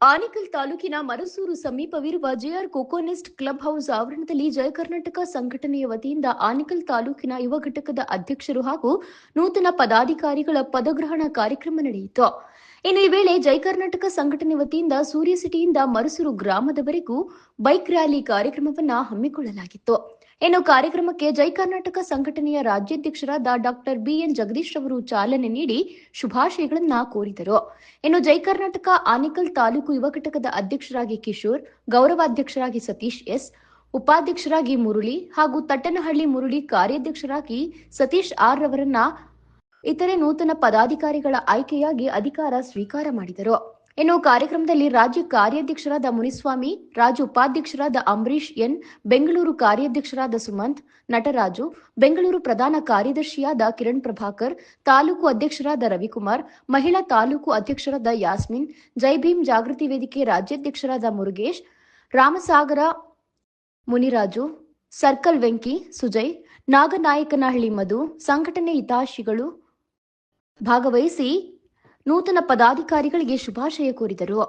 ಆನೇಕಲ್ ತಾಲೂಕಿನ ಮರಸೂರು ಸಮೀಪವಿರುವ JR ಕೊಕೊನೆಸ್ಟ್ club house ಆವರಣದಲ್ಲಿ ಜಯ ಕರ್ನಾಟಕ ಸಂಘಟನೆಯ ವತಿಯಿಂದ ಆನೇಕಲ್ ತಾಲೂಕಿನ ಯುವ ಘಟಕದ ಅಧ್ಯಕ್ಷರು ಹಾಗೂ ನೂತನ ಪದಾಧಿಕಾರಿಗಳ ಪದಗ್ರಹಣ ಕಾರ್ಯಕ್ರಮ ನಡೆಯಿತು. ಇನ್ನು ಈ ವೇಳೆ ಜಯ ಕರ್ನಾಟಕ ಸಂಘಟನೆ ವತಿಯಿಂದ ಸೂರ್ಯ ಸಿಟಿಯಿಂದ ಮರಸೂರು ಗ್ರಾಮದವರೆಗೂ ಬೈಕ್ ರ್ಯಾಲಿ ಕಾರ್ಯಕ್ರಮವನ್ನು ಹಮ್ಮಿಕೊಳ್ಳಲಾಗಿತ್ತು. ಇನ್ನು ಕಾರ್ಯಕ್ರಮಕ್ಕೆ ಜೈ ಕರ್ನಾಟಕ ಸಂಘಟನೆಯ ರಾಜ್ಯಾಧ್ಯಕ್ಷರಾದ ಡಾಕ್ಟರ್ ಬಿಎನ್ ಜಗದೀಶ್ ಅವರು ಚಾಲನೆ ನೀಡಿ ಶುಭಾಶಯಗಳನ್ನು ಕೋರಿದರು. ಇನ್ನು ಜೈ ಕರ್ನಾಟಕ ಆನೇಕಲ್ ತಾಲೂಕು ಯುವ ಘಟಕದ ಅಧ್ಯಕ್ಷರಾಗಿ ಕಿಶೋರ್, ಗೌರವಾಧ್ಯಕ್ಷರಾಗಿ ಸತೀಶ್ ಎಸ್, ಉಪಾಧ್ಯಕ್ಷರಾಗಿ ಮುರುಳಿ ಹಾಗೂ ತಟ್ಟನಹಳ್ಳಿ ಮುರುಳಿ ಕಾರ್ಯಾಧ್ಯಕ್ಷರಾಗಿ ಸತೀಶ್ ಆರ್ ರವರನ್ನ ಇತರೆ ನೂತನ ಪದಾಧಿಕಾರಿಗಳ ಆಯ್ಕೆಯಾಗಿ ಅಧಿಕಾರ ಸ್ವೀಕಾರ ಮಾಡಿದರು. ಇನ್ನು ಕಾರ್ಯಕ್ರಮದಲ್ಲಿ ರಾಜ್ಯ ಕಾರ್ಯಾಧ್ಯಕ್ಷರಾದ ಮುನಿಸ್ವಾಮಿ, ರಾಜ್ಯ ಉಪಾಧ್ಯಕ್ಷರಾದ ಅಂಬರೀಶ್ ಎನ್, ಬೆಂಗಳೂರು ಕಾರ್ಯಾಧ್ಯಕ್ಷರಾದ ಸುಮಂತ್, ನಟರಾಜು, ಬೆಂಗಳೂರು ಪ್ರಧಾನ ಕಾರ್ಯದರ್ಶಿಯಾದ ಕಿರಣ್ ಪ್ರಭಾಕರ್, ತಾಲೂಕು ಅಧ್ಯಕ್ಷರಾದ ರವಿಕುಮಾರ್, ಮಹಿಳಾ ತಾಲೂಕು ಅಧ್ಯಕ್ಷರಾದ ಯಾಸ್ಮಿನ್, ಜೈ ಭೀಮ್ ಜಾಗೃತಿ ವೇದಿಕೆ ರಾಜ್ಯಾಧ್ಯಕ್ಷರಾದ ಮುರುಗೇಶ್, ರಾಮಸಾಗರ ಮುನಿರಾಜು, ಸರ್ಕಲ್ ವೆಂಕಿ, ಸುಜಯ್, ನಾಗನಾಯಕನಹಳ್ಳಿ ಮಧು, ಸಂಘಟನೆ ಹಿತಾಶಿಗಳು ಭಾಗವಹಿಸಿ ನೂತನ ಪದಾಧಿಕಾರಿಗಳಿಗೆ ಶುಭಾಶಯ ಕೋರಿದರು.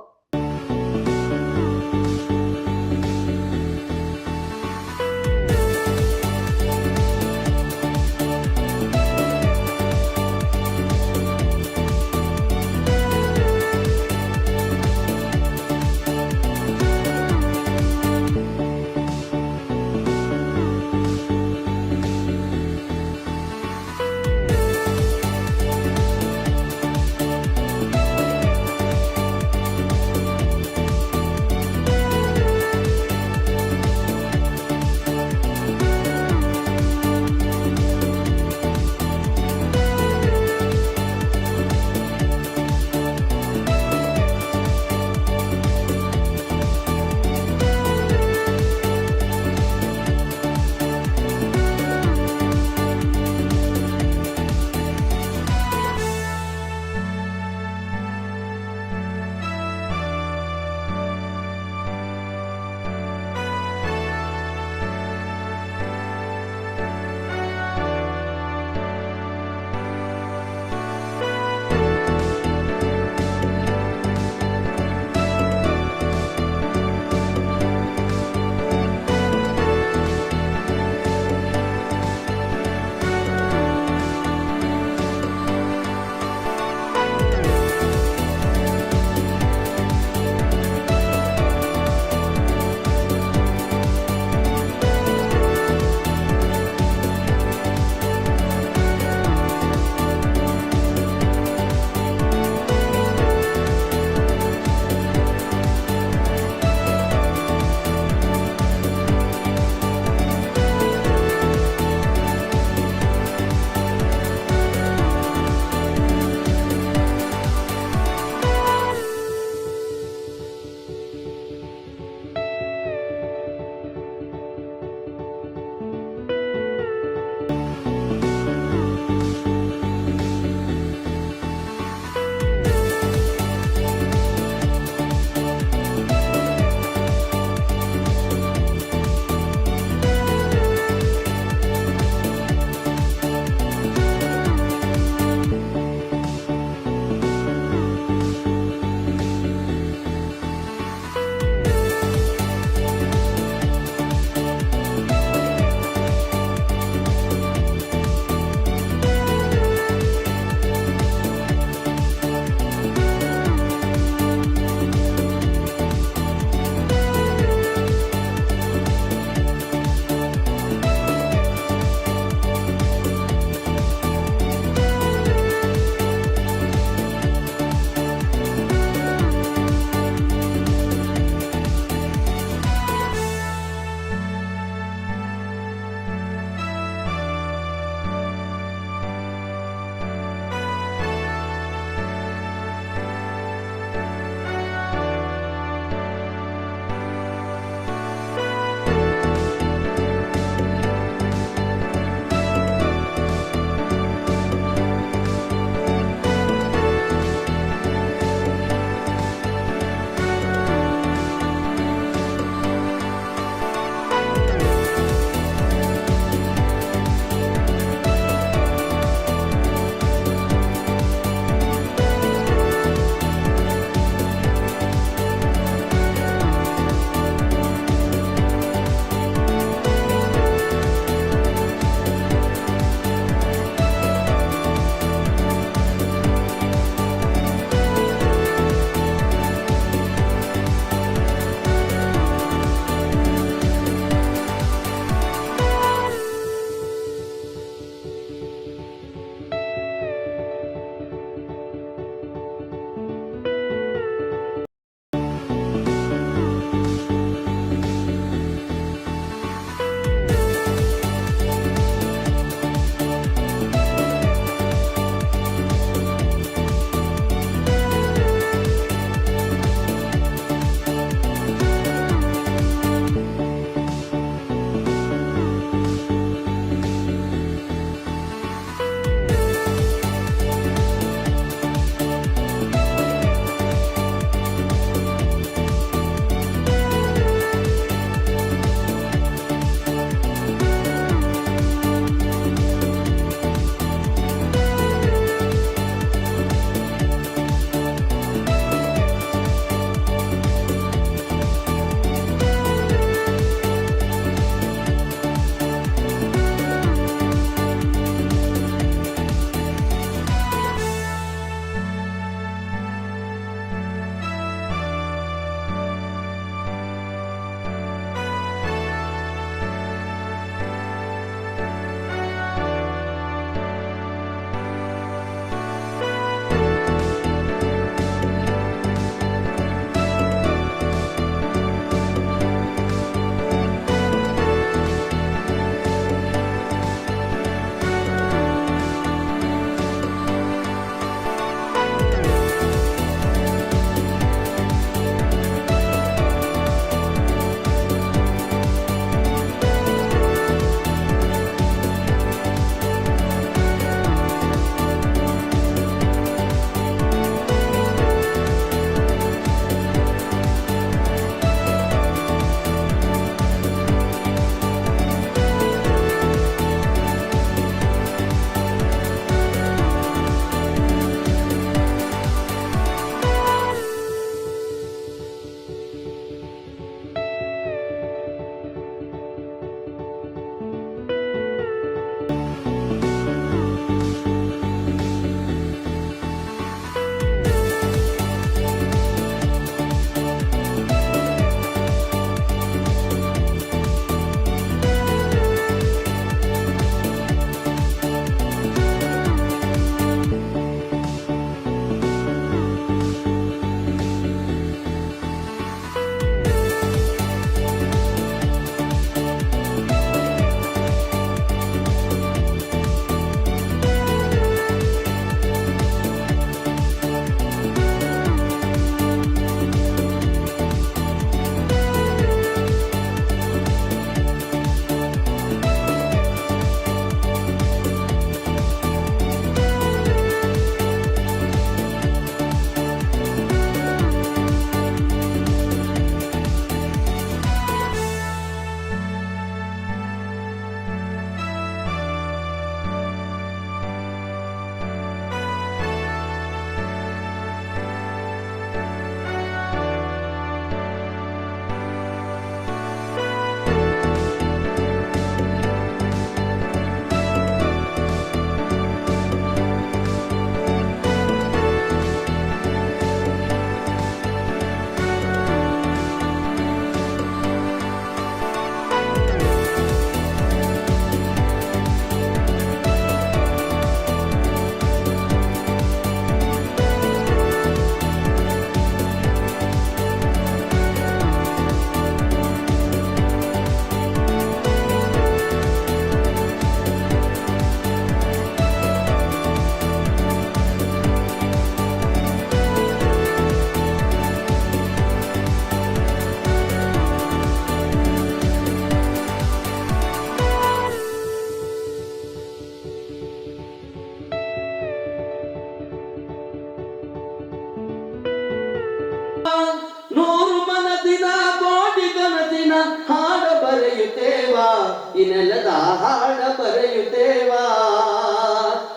ಬರೆಯುತ್ತೇವಾ ಈ ನೆಲದ ಹಾಡ ಬರೆಯುತ್ತೇವಾ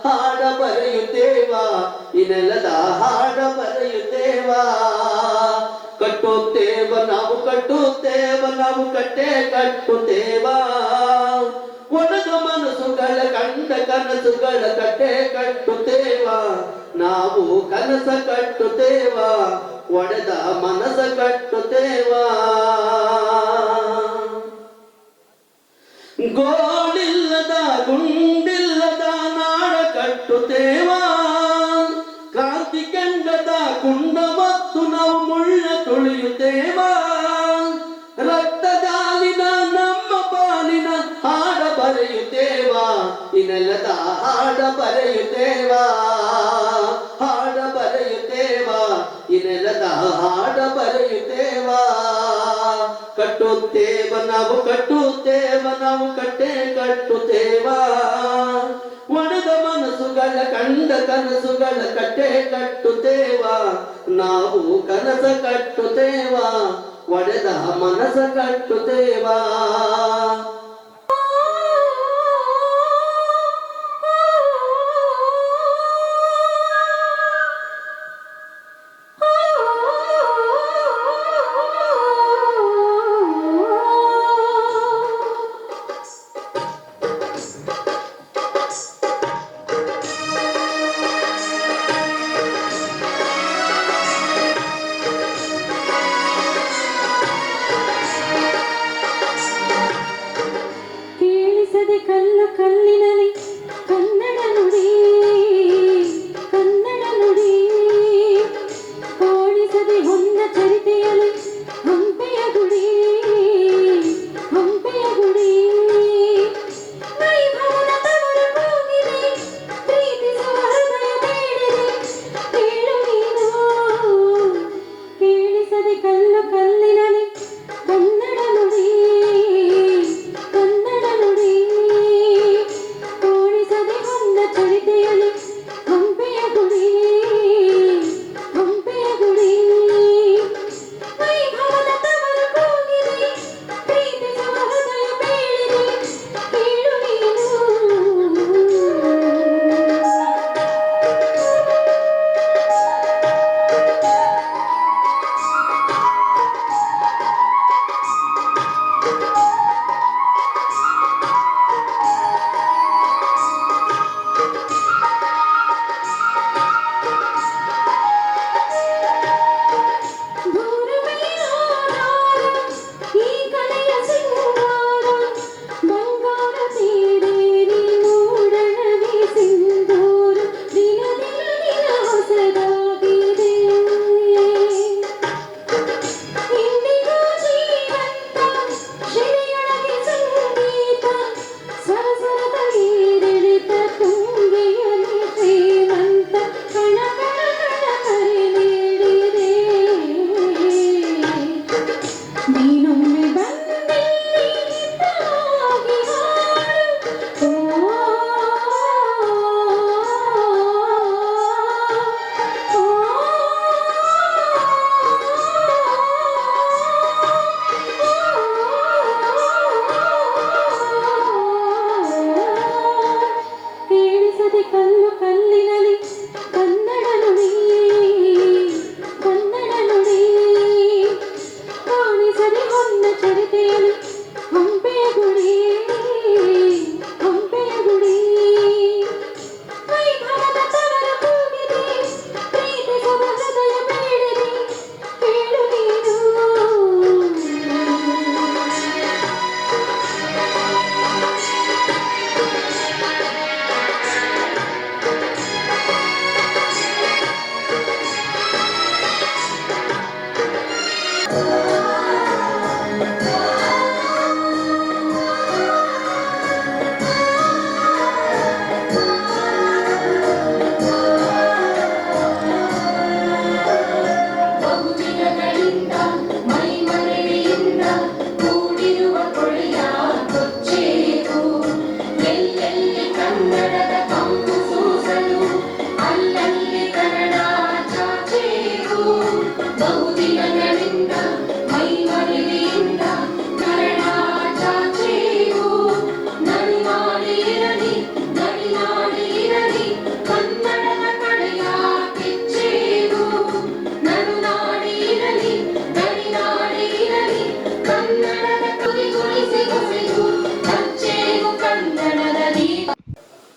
ಹಾಡ ಬರೆಯುತ್ತೇವಾ ಈ ನೆಲದ ಹಾಡ ಬರೆಯುತ್ತೇವಾ ಕಟ್ಟುತ್ತೇವ ನಾವು ಕಟ್ಟುತ್ತೇವ ನಾವು ಕಟ್ಟೆ ಕಟ್ಟುತ್ತೇವಾ ಒಣದ ಮನಸ್ಸುಗಳ ಕಂಡ ಕನಸುಗಳ ಕಟ್ಟೆ ಕಟ್ಟುತ್ತೇವಾ ನಾವು ಕನಸ ಕಟ್ಟುತ್ತೇವಾ ಒಡೆದ ಮನಸ ಕಟ್ಟುತ್ತೇವಾ ಗೋಳಿಲ್ಲದ ಗುಂಡಿಲ್ಲದ ನಾಡ ಕಟ್ಟುತ್ತೇವಾ ಕ್ರಾಂತಿ ಕಂಡದ ಕುಂಡ ಮತ್ತು ನಾವು ಮುಳ್ಳ ತುಳಿಯುತ್ತೇವಾ ರಕ್ತದಾಲಿನ ನಮ್ಮ ಪಾಲಿನ ಹಾಡ ಬರೆಯುತ್ತೇವಾ ಈ ನೆಲದ ಹಾಡ ಬರೆಯುತ್ತೇವಾ ಹಾಡ ಬರೆಯುತ್ತೇವಾ ಈ ನೆಲದ ಹಾಡ ಬರೆಯುತ್ತೇವಾ ಕಟ್ಟುತ್ತೇವ ನಾವು ಕಟ್ಟುತ್ತೇವ ನಾವು ಕಟ್ಟೆ ಕಟ್ಟುತ್ತೇವಾ ಒಡೆದ ಮನಸ್ಸುಗಳ ಕಂಡ ಕನಸುಗಳ ಕಟ್ಟೆ ಕಟ್ಟುತ್ತೇವಾ ನಾವು ಕನಸ ಕಟ್ಟುತ್ತೇವಾ ಒಡೆದ ಮನಸ ಕಟ್ಟುತ್ತೇವಾ ಕಲ್ಲು ಕಲ್ಲಿನಲ್ಲಿ ಕನ್ನಡ ನುಡಿ ಕನ್ನಡ ನುಡಿ ಕಾಣಿಸದೆ ಹೊನ್ನ ಚರಿತೆಯಲ್ಲಿ ಹಂಪೆಯ ಗುಡಿ ಹಂಪೆಯ ಗುಡಿ ವೈಭವದ ತವರು ಹೋಗಿದೆ ಪ್ರೀತಿಸುವ ಹೃದಯ ಬೇಡಿದೆ ಕೇಳು ನೀನು ಕೇಳಿಸದೆ ಕಲ್ಲು ಕಲ್ಲಿನಲ್ಲಿ ಕನ್ನಡ ನುಡಿ ಕನ್ನಡ ನುಡಿ ಚರಿತೆಯಲ್ಲಿ ಹಂಪೆಯ ಗುಡಿ ಹಂಪೆಯ ಗುಡಿ ವೈಭವದ ತವರು ಕೂಗಿದೆ ಪ್ರೀತಿಸುವ ಹೃದಯ ಬೇಡಿದೆ ಕೇಳು ನೀನು ಕಲ್ಲು ಕಲ್ಲಿನಲ್ಲಿ ಕನ್ನಡ ನುಡಿ ಕನ್ನಡ ನುಡಿ ಕಾಣಿಸದೆ ಹೊನ್ನ ಚರಿತೆಯಲ್ಲಿ ಹಂಪೆಯ ಗುಡಿ ಹಂಪೆಯ ಗುಡಿ ವೈಭವದ ತವರು ಕೂಗಿದೆ ಪ್ರೀತಿಸುವ ಹೃದಯ ಬೇಡಿದೆ ಕೇಳು ನೀನು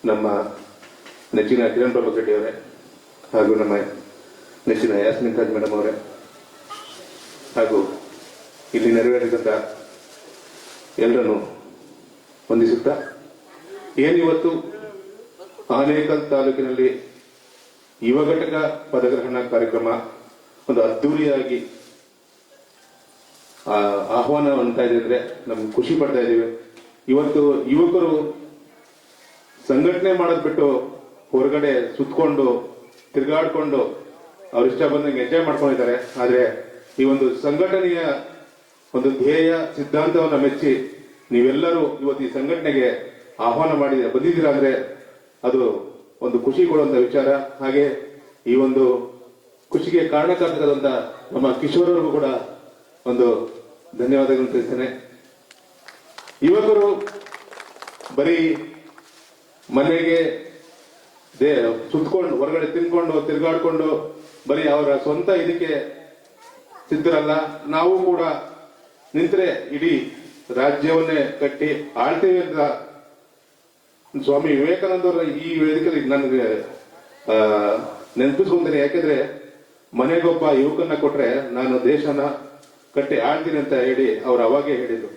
ನಮ್ಮ ನೆಚ್ಚಿನ ಕಿರಣ್ ಪ್ರಭು ಶೆಟ್ಟಿ ಅವರೇ ಹಾಗೂ ನಮ್ಮ ನೆಚ್ಚಿನ ಯಾಸ್ಮಿನ್ ತಾಜ್ ಮೇಡಮ್ ಅವರೇ ಹಾಗೂ ಇಲ್ಲಿ ನೆರವೇರಿದಂಥ ಎಲ್ಲರನ್ನು ವಂದಿಸುತ್ತಾ ಏನಿವತ್ತು ಆನೇಕಲ್ ತಾಲೂಕಿನಲ್ಲಿ ಯುವ ಘಟಕ ಪದಗ್ರಹಣ ಕಾರ್ಯಕ್ರಮ ಒಂದು ಅದ್ದೂರಿಯಾಗಿ ಆಹ್ವಾನ ಅಂತ ಇದೆ ಅಂದ್ರೆ ನಮ್ಗೆ ಖುಷಿ ಪಡ್ತಾ ಇದ್ದೀವಿ. ಇವತ್ತು ಯುವಕರು ಸಂಘಟನೆ ಮಾಡೋದ್ ಬಿಟ್ಟು ಹೊರಗಡೆ ಸುತ್ಕೊಂಡು ತಿರುಗಾಡ್ಕೊಂಡು ಅವ್ರ ಇಷ್ಟ ಬಂದಂಗೆ ಎಂಜಾಯ್ ಮಾಡ್ಕೊಂಡಿದ್ದಾರೆ. ಆದ್ರೆ ಈ ಒಂದು ಸಂಘಟನೆಯ ಒಂದು ಧ್ಯೇಯ ಸಿದ್ಧಾಂತವನ್ನ ಮೆಚ್ಚಿ ನೀವೆಲ್ಲರೂ ಇವತ್ತು ಈ ಸಂಘಟನೆಗೆ ಆಹ್ವಾನ ಬಂದಿದ್ದೀರಾ ಅಂದ್ರೆ ಅದು ಒಂದು ಖುಷಿ ಕೊಡುವಂತ ವಿಚಾರ. ಹಾಗೆ ಈ ಒಂದು ಖುಷಿಗೆ ಕಾರಣಕಾರಕರಾದಂತ ನಮ್ಮ ಕಿಶೋರ್ ಅವ್ರಿಗೂ ಕೂಡ ಒಂದು ಧನ್ಯವಾದಗಳನ್ನು ತಿಳಿಸ್ತೇನೆ. ಯುವಕರು ಬರೀ ಮನೆಗೆ ಸುತ್ಕೊಂಡು ಹೊರಗಡೆ ತಿನ್ಕೊಂಡು ತಿರುಗಾಡ್ಕೊಂಡು ಬರೀ ಅವರ ಸ್ವಂತ ಇದಕ್ಕೆ ಸಿದ್ಧರಲ್ಲ. ನಾವು ಕೂಡ ನಿಂತರೆ ಇಡೀ ರಾಜ್ಯವನ್ನೇ ಕಟ್ಟಿ ಆಳ್ತೀವಿ ಅಂತ ಸ್ವಾಮಿ ವಿವೇಕಾನಂದರ ಈ ವೇದಿಕೆಯಲ್ಲಿ ನನಗೆ ನೆನಪಿಸ್ಕೊಂತೀನಿ. ಯಾಕೆಂದ್ರೆ ಮನೆಗೊಬ್ಬ ಯುವಕನ್ನ ಕೊಟ್ರೆ ನಾನು ದೇಶನ ಕಟ್ಟಿ ಆಳ್ತೀನಿ ಅಂತ ಹೇಳಿ ಅವ್ರು ಅವಾಗೇ ಹೇಳಿದ್ರು.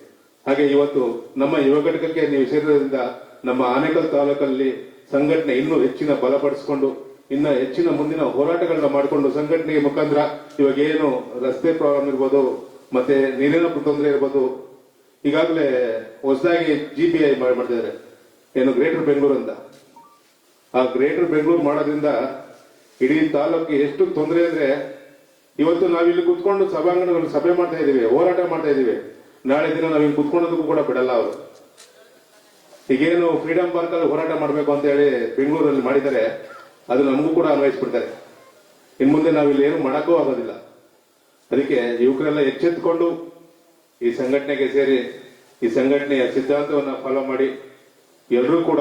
ಹಾಗೆ ಇವತ್ತು ನಮ್ಮ ಯುವ ಘಟಕಕ್ಕೆ ನೀವು ಸೇರಿದ್ರಿಂದ ನಮ್ಮ ಆನೇಕಲ್ ತಾಲೂಕಲ್ಲಿ ಸಂಘಟನೆ ಇನ್ನೂ ಹೆಚ್ಚಿನ ಬಲಪಡಿಸಿಕೊಂಡು ಇನ್ನ ಹೆಚ್ಚಿನ ಮುಂದಿನ ಹೋರಾಟಗಳನ್ನ ಮಾಡಿಕೊಂಡು ಸಂಘಟನೆಗೆ ಮುಖಾಂತರ ಇವಾಗ ಏನು ರಸ್ತೆ ಪ್ರಾಬ್ಲಮ್ ಇರ್ಬೋದು, ಮತ್ತೆ ನೀರಿನ ತೊಂದರೆ ಇರ್ಬೋದು, ಈಗಾಗಲೇ ಹೊಸದಾಗಿ GPI ಮಾಡ್ತಿದ್ದಾರೆ ಏನು ಗ್ರೇಟರ್ ಬೆಂಗಳೂರು ಅಂತ. ಆ ಗ್ರೇಟರ್ ಬೆಂಗಳೂರು ಮಾಡೋದ್ರಿಂದ ಇಡೀ ತಾಲೂಕಿಗೆ ಎಷ್ಟು ತೊಂದರೆ ಅಂದ್ರೆ ಇವತ್ತು ನಾವಿಲ್ಲಿ ಕುತ್ಕೊಂಡು ಸಭಾಂಗಣದಲ್ಲಿ ಸಭೆ ಮಾಡ್ತಾ ಇದೀವಿ, ಹೋರಾಟ ಮಾಡ್ತಾ ಇದೀವಿ. ನಾಳೆ ದಿನ ನಾವಿಲ್ಲಿ ಕುತ್ಕೊಳ್ಳೋದಕ್ಕೂ ಕೂಡ ಬಿಡಲ್ಲ ಅವರು. ಈಗೇನು ಫ್ರೀಡಂ ಪಾರ್ಕ್ ಅಲ್ಲಿ ಹೋರಾಟ ಮಾಡ್ಬೇಕು ಅಂತ ಹೇಳಿ ಬೆಂಗಳೂರಲ್ಲಿ ಮಾಡಿದ್ದಾರೆ, ಅದು ನಮಗೂ ಕೂಡ ಅನ್ವಯಿಸ್ಬಿಡ್ತಾರೆ. ಇನ್ ಮುಂದೆ ನಾವಿಲ್ಲಿ ಏನು ಮಾಡಕ್ಕೂ ಆಗೋದಿಲ್ಲ. ಅದಕ್ಕೆ ಯುವಕರೆಲ್ಲ ಎಚ್ಚೆತ್ತುಕೊಂಡು ಈ ಸಂಘಟನೆಗೆ ಸೇರಿ ಈ ಸಂಘಟನೆಯ ಸಿದ್ಧಾಂತವನ್ನ ಫಾಲೋ ಮಾಡಿ ಎಲ್ಲರೂ ಕೂಡ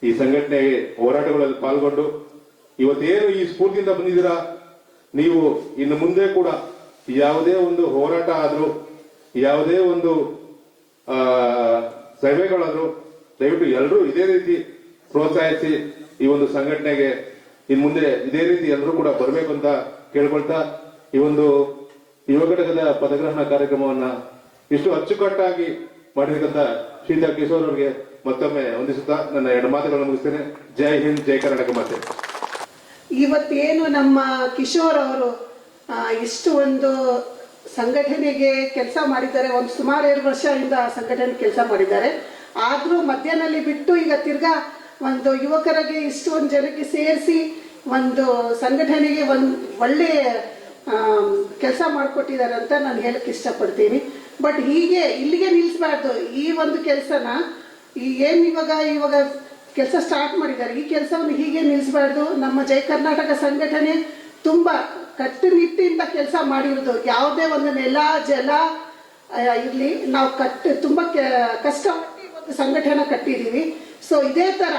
ಈ ಸಂಘಟನೆಗೆ ಹೋರಾಟಗಳಲ್ಲಿ ಪಾಲ್ಗೊಂಡು ಇವತ್ತೇನು ಈ ಸ್ಫೂರ್ತಿಯಿಂದ ಬಂದಿದ್ದೀರಾ, ನೀವು ಇನ್ನು ಮುಂದೆ ಕೂಡ ಯಾವುದೇ ಒಂದು ಹೋರಾಟ ಆದ್ರೂ ಯಾವುದೇ ಒಂದು ಸಭೆಗಳಾದ್ರೂ ದಯವಿಟ್ಟು ಎಲ್ಲರೂ ಇದೇ ರೀತಿ ಪ್ರೋತ್ಸಾಹಿಸಿ ಈ ಒಂದು ಸಂಘಟನೆಗೆ ಇನ್ ಮುಂದೆ ಇದೇ ರೀತಿ ಎಲ್ಲರೂ ಕೂಡ ಬರಬೇಕು ಅಂತ ಕೇಳ್ಕೊಳ್ತಾ ಈ ಒಂದು ಯುವ ಘಟಕದ ಪದಗ್ರಹಣ ಕಾರ್ಯಕ್ರಮವನ್ನ ಇಷ್ಟು ಅಚ್ಚುಕಟ್ಟಾಗಿ ಮಾಡಿರ್ತಕ್ಕಂಥ ಶ್ರೀತಾ ಕಿಶೋರ್ ಅವರಿಗೆ ಮತ್ತೊಮ್ಮೆ ವಂದಿಸುತ್ತಾ ನನ್ನ ಎರಡು ಮಾತುಗಳನ್ನು ಮುಗಿಸ್ತೇನೆ. ಜೈ ಹಿಂದ್, ಜೈ ಕರ್ನಾಟಕ ಮಾತೆ. ಇವತ್ತೇನು ನಮ್ಮ ಕಿಶೋರ್ ಅವರು ಇಷ್ಟು ಒಂದು ಸಂಘಟನೆಗೆ ಕೆಲಸ ಮಾಡಿದ್ದಾರೆ, ಒಂದು ಸುಮಾರು 2 ವರ್ಷದಿಂದ ಸಂಘಟನೆ ಕೆಲಸ ಮಾಡಿದ್ದಾರೆ. ಆದ್ರೂ ಮಧ್ಯಾಹ್ನದಲ್ಲಿ ಬಿಟ್ಟು ಈಗ ತಿರ್ಗಾ ಒಂದು ಯುವಕರಿಗೆ ಇಷ್ಟು ಒಂದು ಜನಕ್ಕೆ ಸೇರಿಸಿ ಒಂದು ಸಂಘಟನೆಗೆ ಒಂದು ಒಳ್ಳೆ ಕೆಲಸ ಮಾಡಿಕೊಟ್ಟಿದ್ದಾರೆ ಅಂತ ನಾನು ಹೇಳಕ್ ಇಷ್ಟಪಡ್ತೀನಿ. ಬಟ್ ಹೀಗೆ ಇಲ್ಲಿಗೆ ನಿಲ್ಲಿಸಬಾರ್ದು. ಈ ಒಂದು ಕೆಲಸನ ಏನು ಇವಾಗ ಕೆಲಸ ಸ್ಟಾರ್ಟ್ ಮಾಡಿದ್ದಾರೆ, ಈ ಕೆಲಸವನ್ನು ಹೀಗೆ ನಿಲ್ಲಿಸಬಾರ್ದು. ನಮ್ಮ ಜೈ ಕರ್ನಾಟಕ ಸಂಘಟನೆ ತುಂಬಾ ಕಟ್ಟುನಿಟ್ಟಿಂದ ಕೆಲಸ ಮಾಡಿರೋದು. ಯಾವುದೇ ಒಂದು ನೆಲ ಜಲ ಇರಲಿ, ನಾವು ತುಂಬಾ ಕಷ್ಟಪಟ್ಟು ಒಂದು ಸಂಘಟನೆ ಕಟ್ಟಿದ್ದೀವಿ. ಸೊ ಇದೇ ತರ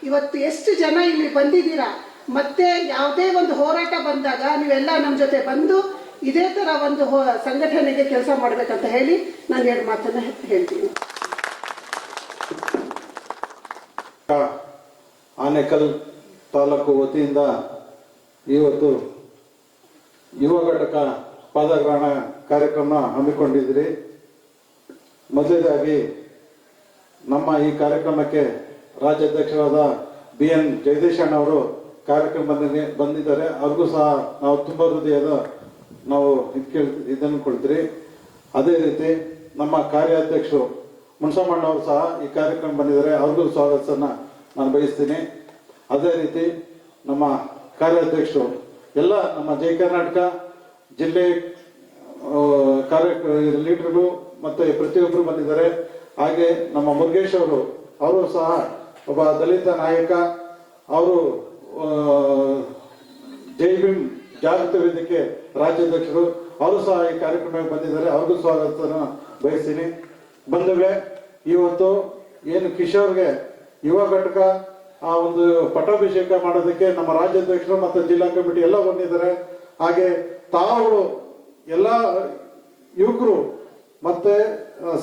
ಇವತ್ತು ಎಷ್ಟು ಜನ ಇಲ್ಲಿ ಬಂದಿದ್ದೀರಾ, ಮತ್ತೆ ಯಾವುದೇ ಒಂದು ಹೋರಾಟ ಬಂದಾಗ ನೀವೆಲ್ಲ ನಮ್ಮ ಜೊತೆ ಬಂದು ಇದೇ ತರ ಒಂದು ಸಂಘಟನೆಗೆ ಕೆಲಸ ಮಾಡ್ಬೇಕಂತ ಹೇಳಿ ನಾನು 2 ಮಾತನ್ನ ಹೇಳ್ತೀನಿ. ಆನೇಕಲ್ ತಾಲೂಕು ವತಿಯಿಂದ ಇವತ್ತು ಯುವ ಘಟಕ ಪದಗ್ರಹಣ ಕಾರ್ಯಕ್ರಮ ಹಮ್ಮಿಕೊಂಡಿದ್ರಿ. ಮೊದಲನೇದಾಗಿ ನಮ್ಮ ಈ ಕಾರ್ಯಕ್ರಮಕ್ಕೆ ರಾಜ್ಯಾಧ್ಯಕ್ಷರಾದ BN ಜಗದೀಶಣ್ಣ ಅವರು ಕಾರ್ಯಕ್ರಮ ಬಂದಿದ್ದಾರೆ. ಅವ್ರಿಗೂ ಸಹ ನಾವು ತುಂಬ ಹೃದಯದ ನಾವು ಇದನ್ನು ಕೊಡ್ತೀರಿ. ಅದೇ ರೀತಿ ನಮ್ಮ ಕಾರ್ಯಾಧ್ಯಕ್ಷರು ಮುನ್ಸಮ್ಮಣ್ಣ ಅವರು ಸಹ ಈ ಕಾರ್ಯಕ್ರಮ ಬಂದಿದ್ದಾರೆ, ಅವ್ರಿಗೂ ಸ್ವಾಗತನ ನಾನು ಬಯಸ್ತೀನಿ. ಅದೇ ರೀತಿ ನಮ್ಮ ಕಾರ್ಯಾಧ್ಯಕ್ಷರು ಎಲ್ಲ ನಮ್ಮ ಜೈ ಕರ್ನಾಟಕ ಜಿಲ್ಲೆ ಲೀಡರ್ಗಳು ಮತ್ತೆ ಪ್ರತಿಯೊಬ್ಬರು ಬಂದಿದ್ದಾರೆ. ಹಾಗೆ ನಮ್ಮ ಮುರುಗೇಶ್ ಅವರು ಸಹ ಒಬ್ಬ ದಲಿತ ನಾಯಕ, ಅವರು ಜೈ ಭೀಮ್ ಜಾಗೃತಿ ವೇದಿಕೆ ರಾಜ್ಯಾಧ್ಯಕ್ಷರು, ಅವರು ಸಹ ಈ ಕಾರ್ಯಕ್ರಮಕ್ಕೆ ಬಂದಿದ್ದಾರೆ, ಅವ್ರಿಗೂ ಸ್ವಾಗತನ ಬಯಸ್ತೀನಿ. ಬಂಧುಗಳೇ, ಇವತ್ತು ಏನು ಕಿಶೋರ್ಗೆ ಯುವ ಘಟಕ ಆ ಒಂದು ಪಟ್ಟಾಭಿಷೇಕ ಮಾಡೋದಕ್ಕೆ ನಮ್ಮ ರಾಜ್ಯಾಧ್ಯಕ್ಷರು ಮತ್ತು ಜಿಲ್ಲಾ ಕಮಿಟಿ ಎಲ್ಲ ಬಂದಿದ್ದಾರೆ. ಹಾಗೆ ತಾವುಗಳು ಎಲ್ಲ ಯುವಕರು ಮತ್ತೆ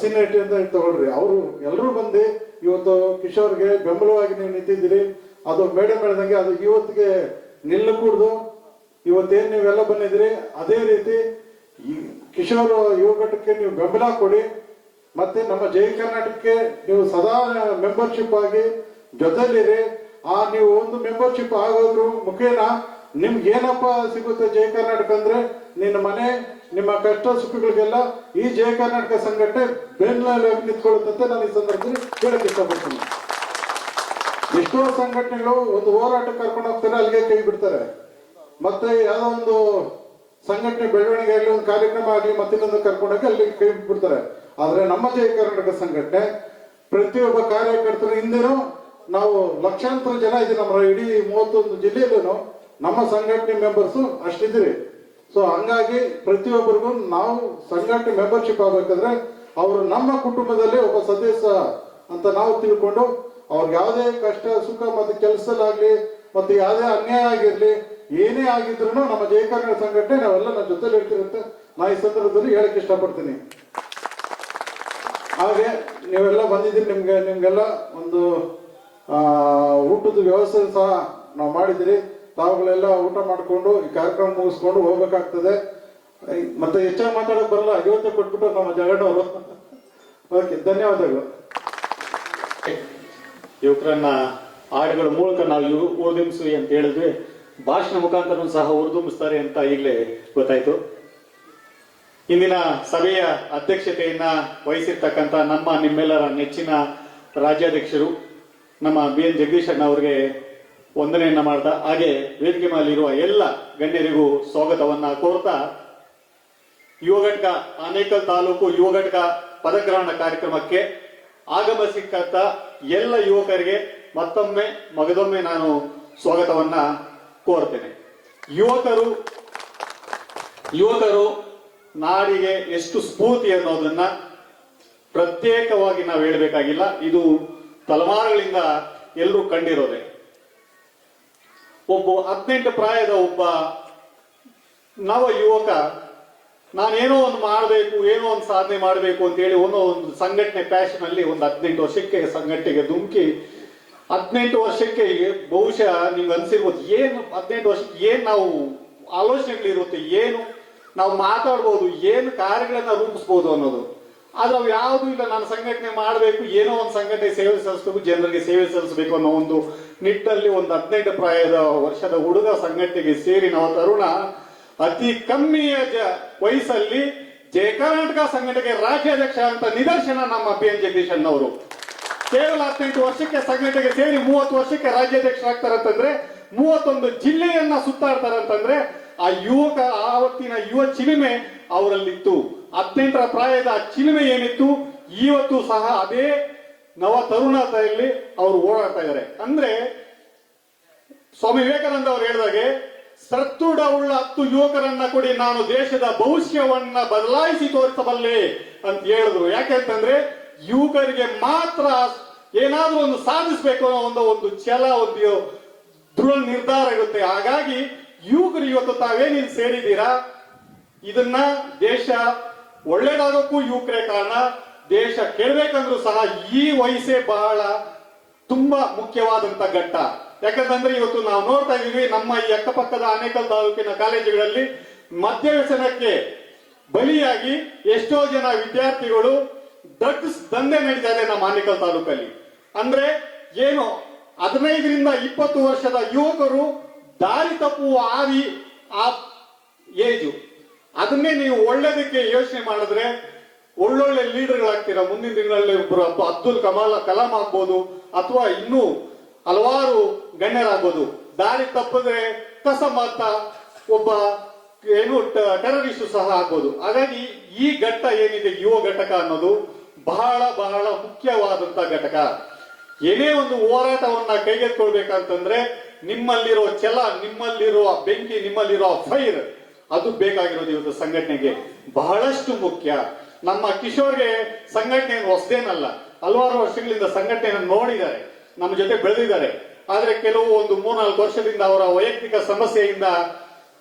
ಸೀನಿಯರಿಟಿ ಅಂತ ತಗೊಳ್ರಿ, ಅವರು ಎಲ್ಲರೂ ಬಂದು ಇವತ್ತು ಕಿಶೋರ್ಗೆ ಬೆಂಬಲವಾಗಿ ನೀವು ನಿಂತಿದ್ದೀರಿ. ಅದು ಮೇಡಮ್ ಹೇಳ್ದಂಗೆ ಅದು ಇವತ್ತಿಗೆ ನಿಲ್ಲಕೂಡ್ದು. ಇವತ್ತೇನು ನೀವೆಲ್ಲ ಬಂದಿದ್ದೀರಿ ಅದೇ ರೀತಿ ಈ ಕಿಶೋರ್ ಯುವ ಘಟಕಕ್ಕೆ ನೀವು ಬೆಂಬಲ ಕೊಡಿ. ಮತ್ತೆ ನಮ್ಮ ಜೈ ಕರ್ನಾಟಕಕ್ಕೆ ನೀವು ಸದಾ ಮೆಂಬರ್ಶಿಪ್ ಆಗಿ ಜೊತೆಲಿರಿ. ನೀವು ಒಂದು ಮೆಂಬರ್ಶಿಪ್ ಆಗೋದ್ರ ಮುಖೇನ ನಿಮ್ಗೆ ಏನಪ್ಪ ಸಿಗುತ್ತೆ ಜೈ ಕರ್ನಾಟಕ ಅಂದ್ರೆ, ನಿನ್ನ ಮನೆ ನಿಮ್ಮ ಕಷ್ಟ ಸುಖಗಳಿಗೆಲ್ಲ ಈ ಜೈ ಕರ್ನಾಟಕ ಸಂಘಟನೆ ಬೆನ್ನಲ್ಲಿ ನಿಂತ್ಕೊಳ್ಳುತ್ತೆ. ನಾನು ಈ ಸಂದರ್ಭದಲ್ಲಿ ಹೇಳಕ್ ಇಷ್ಟಪಡ್ತೀನಿ. ಎಷ್ಟೋ ಸಂಘಟನೆಗಳು ಒಂದು ಹೋರಾಟ ಕರ್ಕೊಂಡು ಹೋಗ್ತಾರೆ, ಅಲ್ಲಿಗೆ ಕೈ ಬಿಡ್ತಾರೆ. ಮತ್ತೆ ಯಾವ್ದೋ ಒಂದು ಸಂಘಟನೆ ಬೆಳವಣಿಗೆ ಆಗಲಿ, ಒಂದು ಕಾರ್ಯಕ್ರಮ ಆಗಲಿ, ಮತ್ತಿನ್ನೊಂದು ಕರ್ಕೊಂಡೋಗಿ ಅಲ್ಲಿ ಕೈ ಬಿಡ್ತಾರೆ. ಆದ್ರೆ ನಮ್ಮ ಜೈ ಕರ್ನಾಟಕ ಸಂಘಟನೆ ಪ್ರತಿಯೊಬ್ಬ ಕಾರ್ಯಕರ್ತರ ಹಿಂದೆನೂ ನಾವು ಲಕ್ಷಾಂತರ ಜನ ಇದ್ದೀವಿ. ನಮ್ಮ ಇಡೀ 31 ಜಿಲ್ಲೆಯಲ್ಲೂ ನಮ್ಮ ಸಂಘಟನೆ ಮೆಂಬರ್ಸ್ ಅಷ್ಟಿದ್ದೀರಿ. ಸೊ ಹಂಗಾಗಿ ಪ್ರತಿಯೊಬ್ಬರಿಗೂ ನಾವು ಸಂಘಟನೆ ಮೆಂಬರ್ಶಿಪ್ ಆಗ್ಬೇಕಾದ್ರೆ ಅವರು ನಮ್ಮ ಕುಟುಂಬದಲ್ಲಿ ಒಬ್ಬ ಸದಸ್ಯ ಅಂತ ನಾವು ತಿಳ್ಕೊಂಡು ಅವ್ರಿಗೆ ಯಾವುದೇ ಕಷ್ಟ ಸುಖ ಮತ್ತೆ ಕೆಲಸದಲ್ಲಾಗ್ಲಿ ಮತ್ತೆ ಯಾವುದೇ ಅನ್ಯಾಯ ಆಗಿರ್ಲಿ ಏನೇ ಆಗಿದ್ರು ನಮ್ಮ ಜೈ ಕರ್ನಾಟಕ ಸಂಘಟನೆ ನಾವೆಲ್ಲ ನಮ್ಮ ಜೊತೆಲಿ ಇರ್ತಿರುತ್ತೆ. ನಾ ಈ ಸಂದರ್ಭದಲ್ಲಿ ಹೇಳಕ್ ಇಷ್ಟಪಡ್ತೀನಿ. ಹಾಗೆ ನೀವೆಲ್ಲ ಬಂದಿದ್ದೀರಿ, ನಿಮ್ಗೆಲ್ಲ ಒಂದು ಊಟದ ವ್ಯವಸ್ಥೆ ಸಹ ನಾವು ಮಾಡಿದಿರಿ. ತಾವುಗಳೆಲ್ಲ ಊಟ ಮಾಡಿಕೊಂಡು ಈ ಕಾರ್ಯಕ್ರಮ ಮುಗಿಸ್ಕೊಂಡು ಹೋಗ್ಬೇಕಾಗ್ತದೆ. ಮತ್ತೆ ಹೆಚ್ಚಾಗಿ ಮಾತಾಡಕ್ ಬರಲ್ಲ, ಇವತ್ತೇ ಕೊಟ್ಬಿಟ್ಟು ನಮ್ಮ ಜಗಣ್ಣವರು. ಓಕೆ, ಧನ್ಯವಾದಗಳು. ಯುವಕರನ್ನ ಹಾಡುಗಳ ಮೂಲಕ ನಾವು ಉರ್ದುಂಬಿಸಿ ಅಂತ ಹೇಳಿದ್ವಿ. ಭಾಷಣ ಮುಖಾಂತರ ಸಹ ಉರ್ದುಂಬಿಸ್ತಾರೆ ಅಂತ ಈಗಲೇ ಗೊತ್ತಾಯ್ತು. ಇಂದಿನ ಸಭೆಯ ಅಧ್ಯಕ್ಷತೆಯನ್ನ ವಹಿಸಿರ್ತಕ್ಕಂಥ ನಿಮ್ಮೆಲ್ಲರ ನೆಚ್ಚಿನ ರಾಜ್ಯಾಧ್ಯಕ್ಷರು ನಮ್ಮ BN ಜಗದೀಶ್ ಅಣ್ಣ ಅವರಿಗೆ ವಂದನೆಯನ್ನ ಮಾಡ್ತಾ, ಹಾಗೆ ವೇದಿಕೆ ಮೇಲಿರುವ ಎಲ್ಲ ಗಣ್ಯರಿಗೂ ಸ್ವಾಗತವನ್ನ ಕೋರ್ತಾ, ಯುವ ಘಟಕ ಆನೇಕಲ್ ತಾಲೂಕು ಯುವ ಘಟಕ ಪದಗ್ರಹಣ ಕಾರ್ಯಕ್ರಮಕ್ಕೆ ಆಗಮಿಸಿದಂತ ಎಲ್ಲ ಯುವಕರಿಗೆ ಮತ್ತೊಮ್ಮೆ ಮಗದೊಮ್ಮೆ ನಾನು ಸ್ವಾಗತವನ್ನ ಕೋರ್ತೇನೆ. ಯುವಕರು ನಾಡಿಗೆ ಎಷ್ಟು ಸ್ಫೂರ್ತಿ ಅನ್ನೋದನ್ನ ಪ್ರತ್ಯೇಕವಾಗಿ ನಾವು ಹೇಳಬೇಕಾಗಿಲ್ಲ. ಇದು ತಲೆಮಾರುಗಳಿಂದ ಎಲ್ಲರೂ ಕಂಡಿರೋದೆ. ಒಬ್ಬ 18 ಪ್ರಾಯದ ಒಬ್ಬ ನವ ಯುವಕ ನಾನೇನೋ ಒಂದು ಮಾಡಬೇಕು, ಏನೋ ಒಂದು ಸಾಧನೆ ಮಾಡಬೇಕು ಅಂತ ಹೇಳಿ ಒಂದು ಸಂಘಟನೆ ಪ್ಯಾಷನ್ ಅಲ್ಲಿ ಒಂದು 18 ವರ್ಷಕ್ಕೆ ಸಂಘಟನೆಗೆ ಧುಮುಕಿ 18 ವರ್ಷಕ್ಕೆ ಬಹುಶಃ ನಿಮ್ಗೆ ಅನ್ಸಿರ್ಬೋದು, ಏನು 18 ವರ್ಷಕ್ಕೆ ಏನ್ ನಾವು ಆಲೋಚನೆಗಳಿರುತ್ತೆ, ಏನು ನಾವು ಮಾತಾಡ್ಬೋದು, ಏನು ಕಾರ್ಯಗಳನ್ನ ರೂಪಿಸ್ಬೋದು ಅನ್ನೋದು. ಆದ್ರೆ ಅವು ಯಾವುದೂ ಇಲ್ಲ. ನಾನು ಸಂಘಟನೆ ಮಾಡಬೇಕು, ಏನೋ ಒಂದು ಸಂಘಟನೆ ಸೇವೆ ಸಲ್ಲಿಸಬೇಕು, ಜನರಿಗೆ ಸೇವೆ ಸಲ್ಲಿಸಬೇಕು ಅನ್ನೋ ಒಂದು ನಿಟ್ಟಿನಲ್ಲಿ ಒಂದು 18 ವರ್ಷದ ಹುಡುಗ ಸಂಘಟನೆಗೆ ಸೇರಿ ನಾವು ತರುಣ ಅತಿ ಕಮ್ಮಿಯ ವಯಸ್ಸಲ್ಲಿ ಜಯ ಕರ್ನಾಟಕ ಸಂಘಟನೆಗೆ ರಾಜ್ಯಾಧ್ಯಕ್ಷ ಅಂತ ನಿದರ್ಶನ ನಮ್ಮ BN ಜಗದೀಶ್ ಅಣ್ಣವರು. ಕೇವಲ 18 ವರ್ಷಕ್ಕೆ ಸಂಘಟನೆಗೆ ಸೇರಿ 30 ವರ್ಷಕ್ಕೆ ರಾಜ್ಯಾಧ್ಯಕ್ಷರಾಗ್ತಾರಂತಂದ್ರೆ 31 ಜಿಲ್ಲೆಯನ್ನ ಸುತ್ತಾಡ್ತಾರಂತಂದ್ರೆ ಆ ಯುವಕ ಆವತ್ತಿನ ಯುವ ಚಿಲುಮೆ ಅವರಲ್ಲಿತ್ತು. 18 ಪ್ರಾಯದ ಚಿಲುಮೆ ಏನಿತ್ತು ಇವತ್ತು ಸಹ ಅದೇ ನವ ತರುಣತೆಯಲ್ಲಿ ಅವರು ಓಡಾಡ್ತಾ ಇದ್ದಾರೆ. ಅಂದ್ರೆ ಸ್ವಾಮಿ ವಿವೇಕಾನಂದ ಅವರು ಹೇಳಿದಾಗೆ, ಸದೃಢವುಳ್ಳ 10 ಯುವಕರನ್ನ ಕೊಡಿ, ನಾನು ದೇಶದ ಭವಿಷ್ಯವನ್ನ ಬದಲಾಯಿಸಿ ತೋರಿಸಬಲ್ಲೆ ಅಂತ ಹೇಳಿದ್ರು. ಯಾಕೆಂತಂದ್ರೆ ಯುವಕರಿಗೆ ಮಾತ್ರ ಏನಾದ್ರೂ ಒಂದು ಸಾಧಿಸಬೇಕು ಅನ್ನೋ ಒಂದು ಛಲ, ಒಂದು ದೃಢ ನಿರ್ಧಾರ ಇರುತ್ತೆ. ಹಾಗಾಗಿ ಯುವಕರು ಇವತ್ತು ತಾವೇನಿಲ್ಲಿ ಸೇರಿದ್ದೀರಾ, ಇದನ್ನ ದೇಶ ಒಳ್ಳೇದಾಗೋಕ್ಕೂ ಯುವಕರೇ ಕಾರಣ. ದೇಶ ಕೆಡಬೇಕಂದ್ರೂ ಸಹ ಈ ವಯಸ್ಸೇ ಬಹಳ ತುಂಬಾ ಮುಖ್ಯವಾದಂತ ಘಟ್ಟ. ಯಾಕಂತಂದ್ರೆ ಇವತ್ತು ನಾವು ನೋಡ್ತಾ ಇದೀವಿ, ನಮ್ಮ ಈ ಅಕ್ಕಪಕ್ಕದ ಆನೇಕಲ್ ತಾಲೂಕಿನ ಕಾಲೇಜುಗಳಲ್ಲಿ ಮದ್ಯ ವ್ಯಸನಕ್ಕೆ ಬಲಿಯಾಗಿ ಎಷ್ಟೋ ಜನ ವಿದ್ಯಾರ್ಥಿಗಳು ಡ್ರಗ್ಸ್ ದಂಧೆ ನಡೀತಾ ಇದೆ ನಮ್ಮ ಆನೇಕಲ್ ತಾಲೂಕಲ್ಲಿ. ಅಂದ್ರೆ ಏನು 15ರಿಂದ 20 ವರ್ಷದ ಯುವಕರು ದಾರಿ ತಪ್ಪುವ ಆ ಏಜು. ಅದನ್ನೇ ನೀವು ಒಳ್ಳೇದಕ್ಕೆ ಯೋಚನೆ ಮಾಡಿದ್ರೆ ಒಳ್ಳೊಳ್ಳೆ ಲೀಡರ್ಗಳಾಗ್ತೀರಾ. ಮುಂದಿನ ದಿನಗಳಲ್ಲಿ ಅಬ್ದುಲ್ ಕಲಾಂ ಆಗ್ಬೋದು, ಅಥವಾ ಇನ್ನೂ ಹಲವಾರು ಗಣ್ಯರಾಗ್ಬೋದು. ದಾರಿ ತಪ್ಪಿದ್ರೆ ಕಸಮ್ ಅಂತ ಒಬ್ಬ ಟೆರರಿಸ್ಟ್ ಸಹ ಆಗ್ಬೋದು. ಹಾಗಾಗಿ ಈ ಘಟ್ಟ ಏನಿದೆ ಯುವ ಘಟಕ ಅನ್ನೋದು ಬಹಳ ಬಹಳ ಮುಖ್ಯವಾದಂತ ಘಟಕ. ಏನೇ ಒಂದು ಹೋರಾಟವನ್ನ ಕೈಗೆತ್ತಿಕೊಳ್ಬೇಕಂತಂದ್ರೆ ನಿಮ್ಮಲ್ಲಿರೋ ಛಲ, ನಿಮ್ಮಲ್ಲಿರುವ ಬೆಂಕಿ, ನಿಮ್ಮಲ್ಲಿರೋ ಫೈರ್ ಅದು ಬೇಕಾಗಿರೋದು ಇವತ್ತು ಸಂಘಟನೆಗೆ ಬಹಳಷ್ಟು ಮುಖ್ಯ. ನಮ್ಮ ಕಿಶೋರ್ಗೆ ಸಂಘಟನೆ ಹೊಸದೇನಲ್ಲ, ಹಲವಾರು ವರ್ಷಗಳಿಂದ ಸಂಘಟನೆಯನ್ನು ನೋಡಿದ್ದಾರೆ, ನಮ್ಮ ಜೊತೆ ಬೆಳೆದಿದ್ದಾರೆ. ಆದ್ರೆ ಕೆಲವು ಒಂದು 3-4 ವರ್ಷದಿಂದ ಅವರ ವೈಯಕ್ತಿಕ ಸಮಸ್ಯೆಯಿಂದ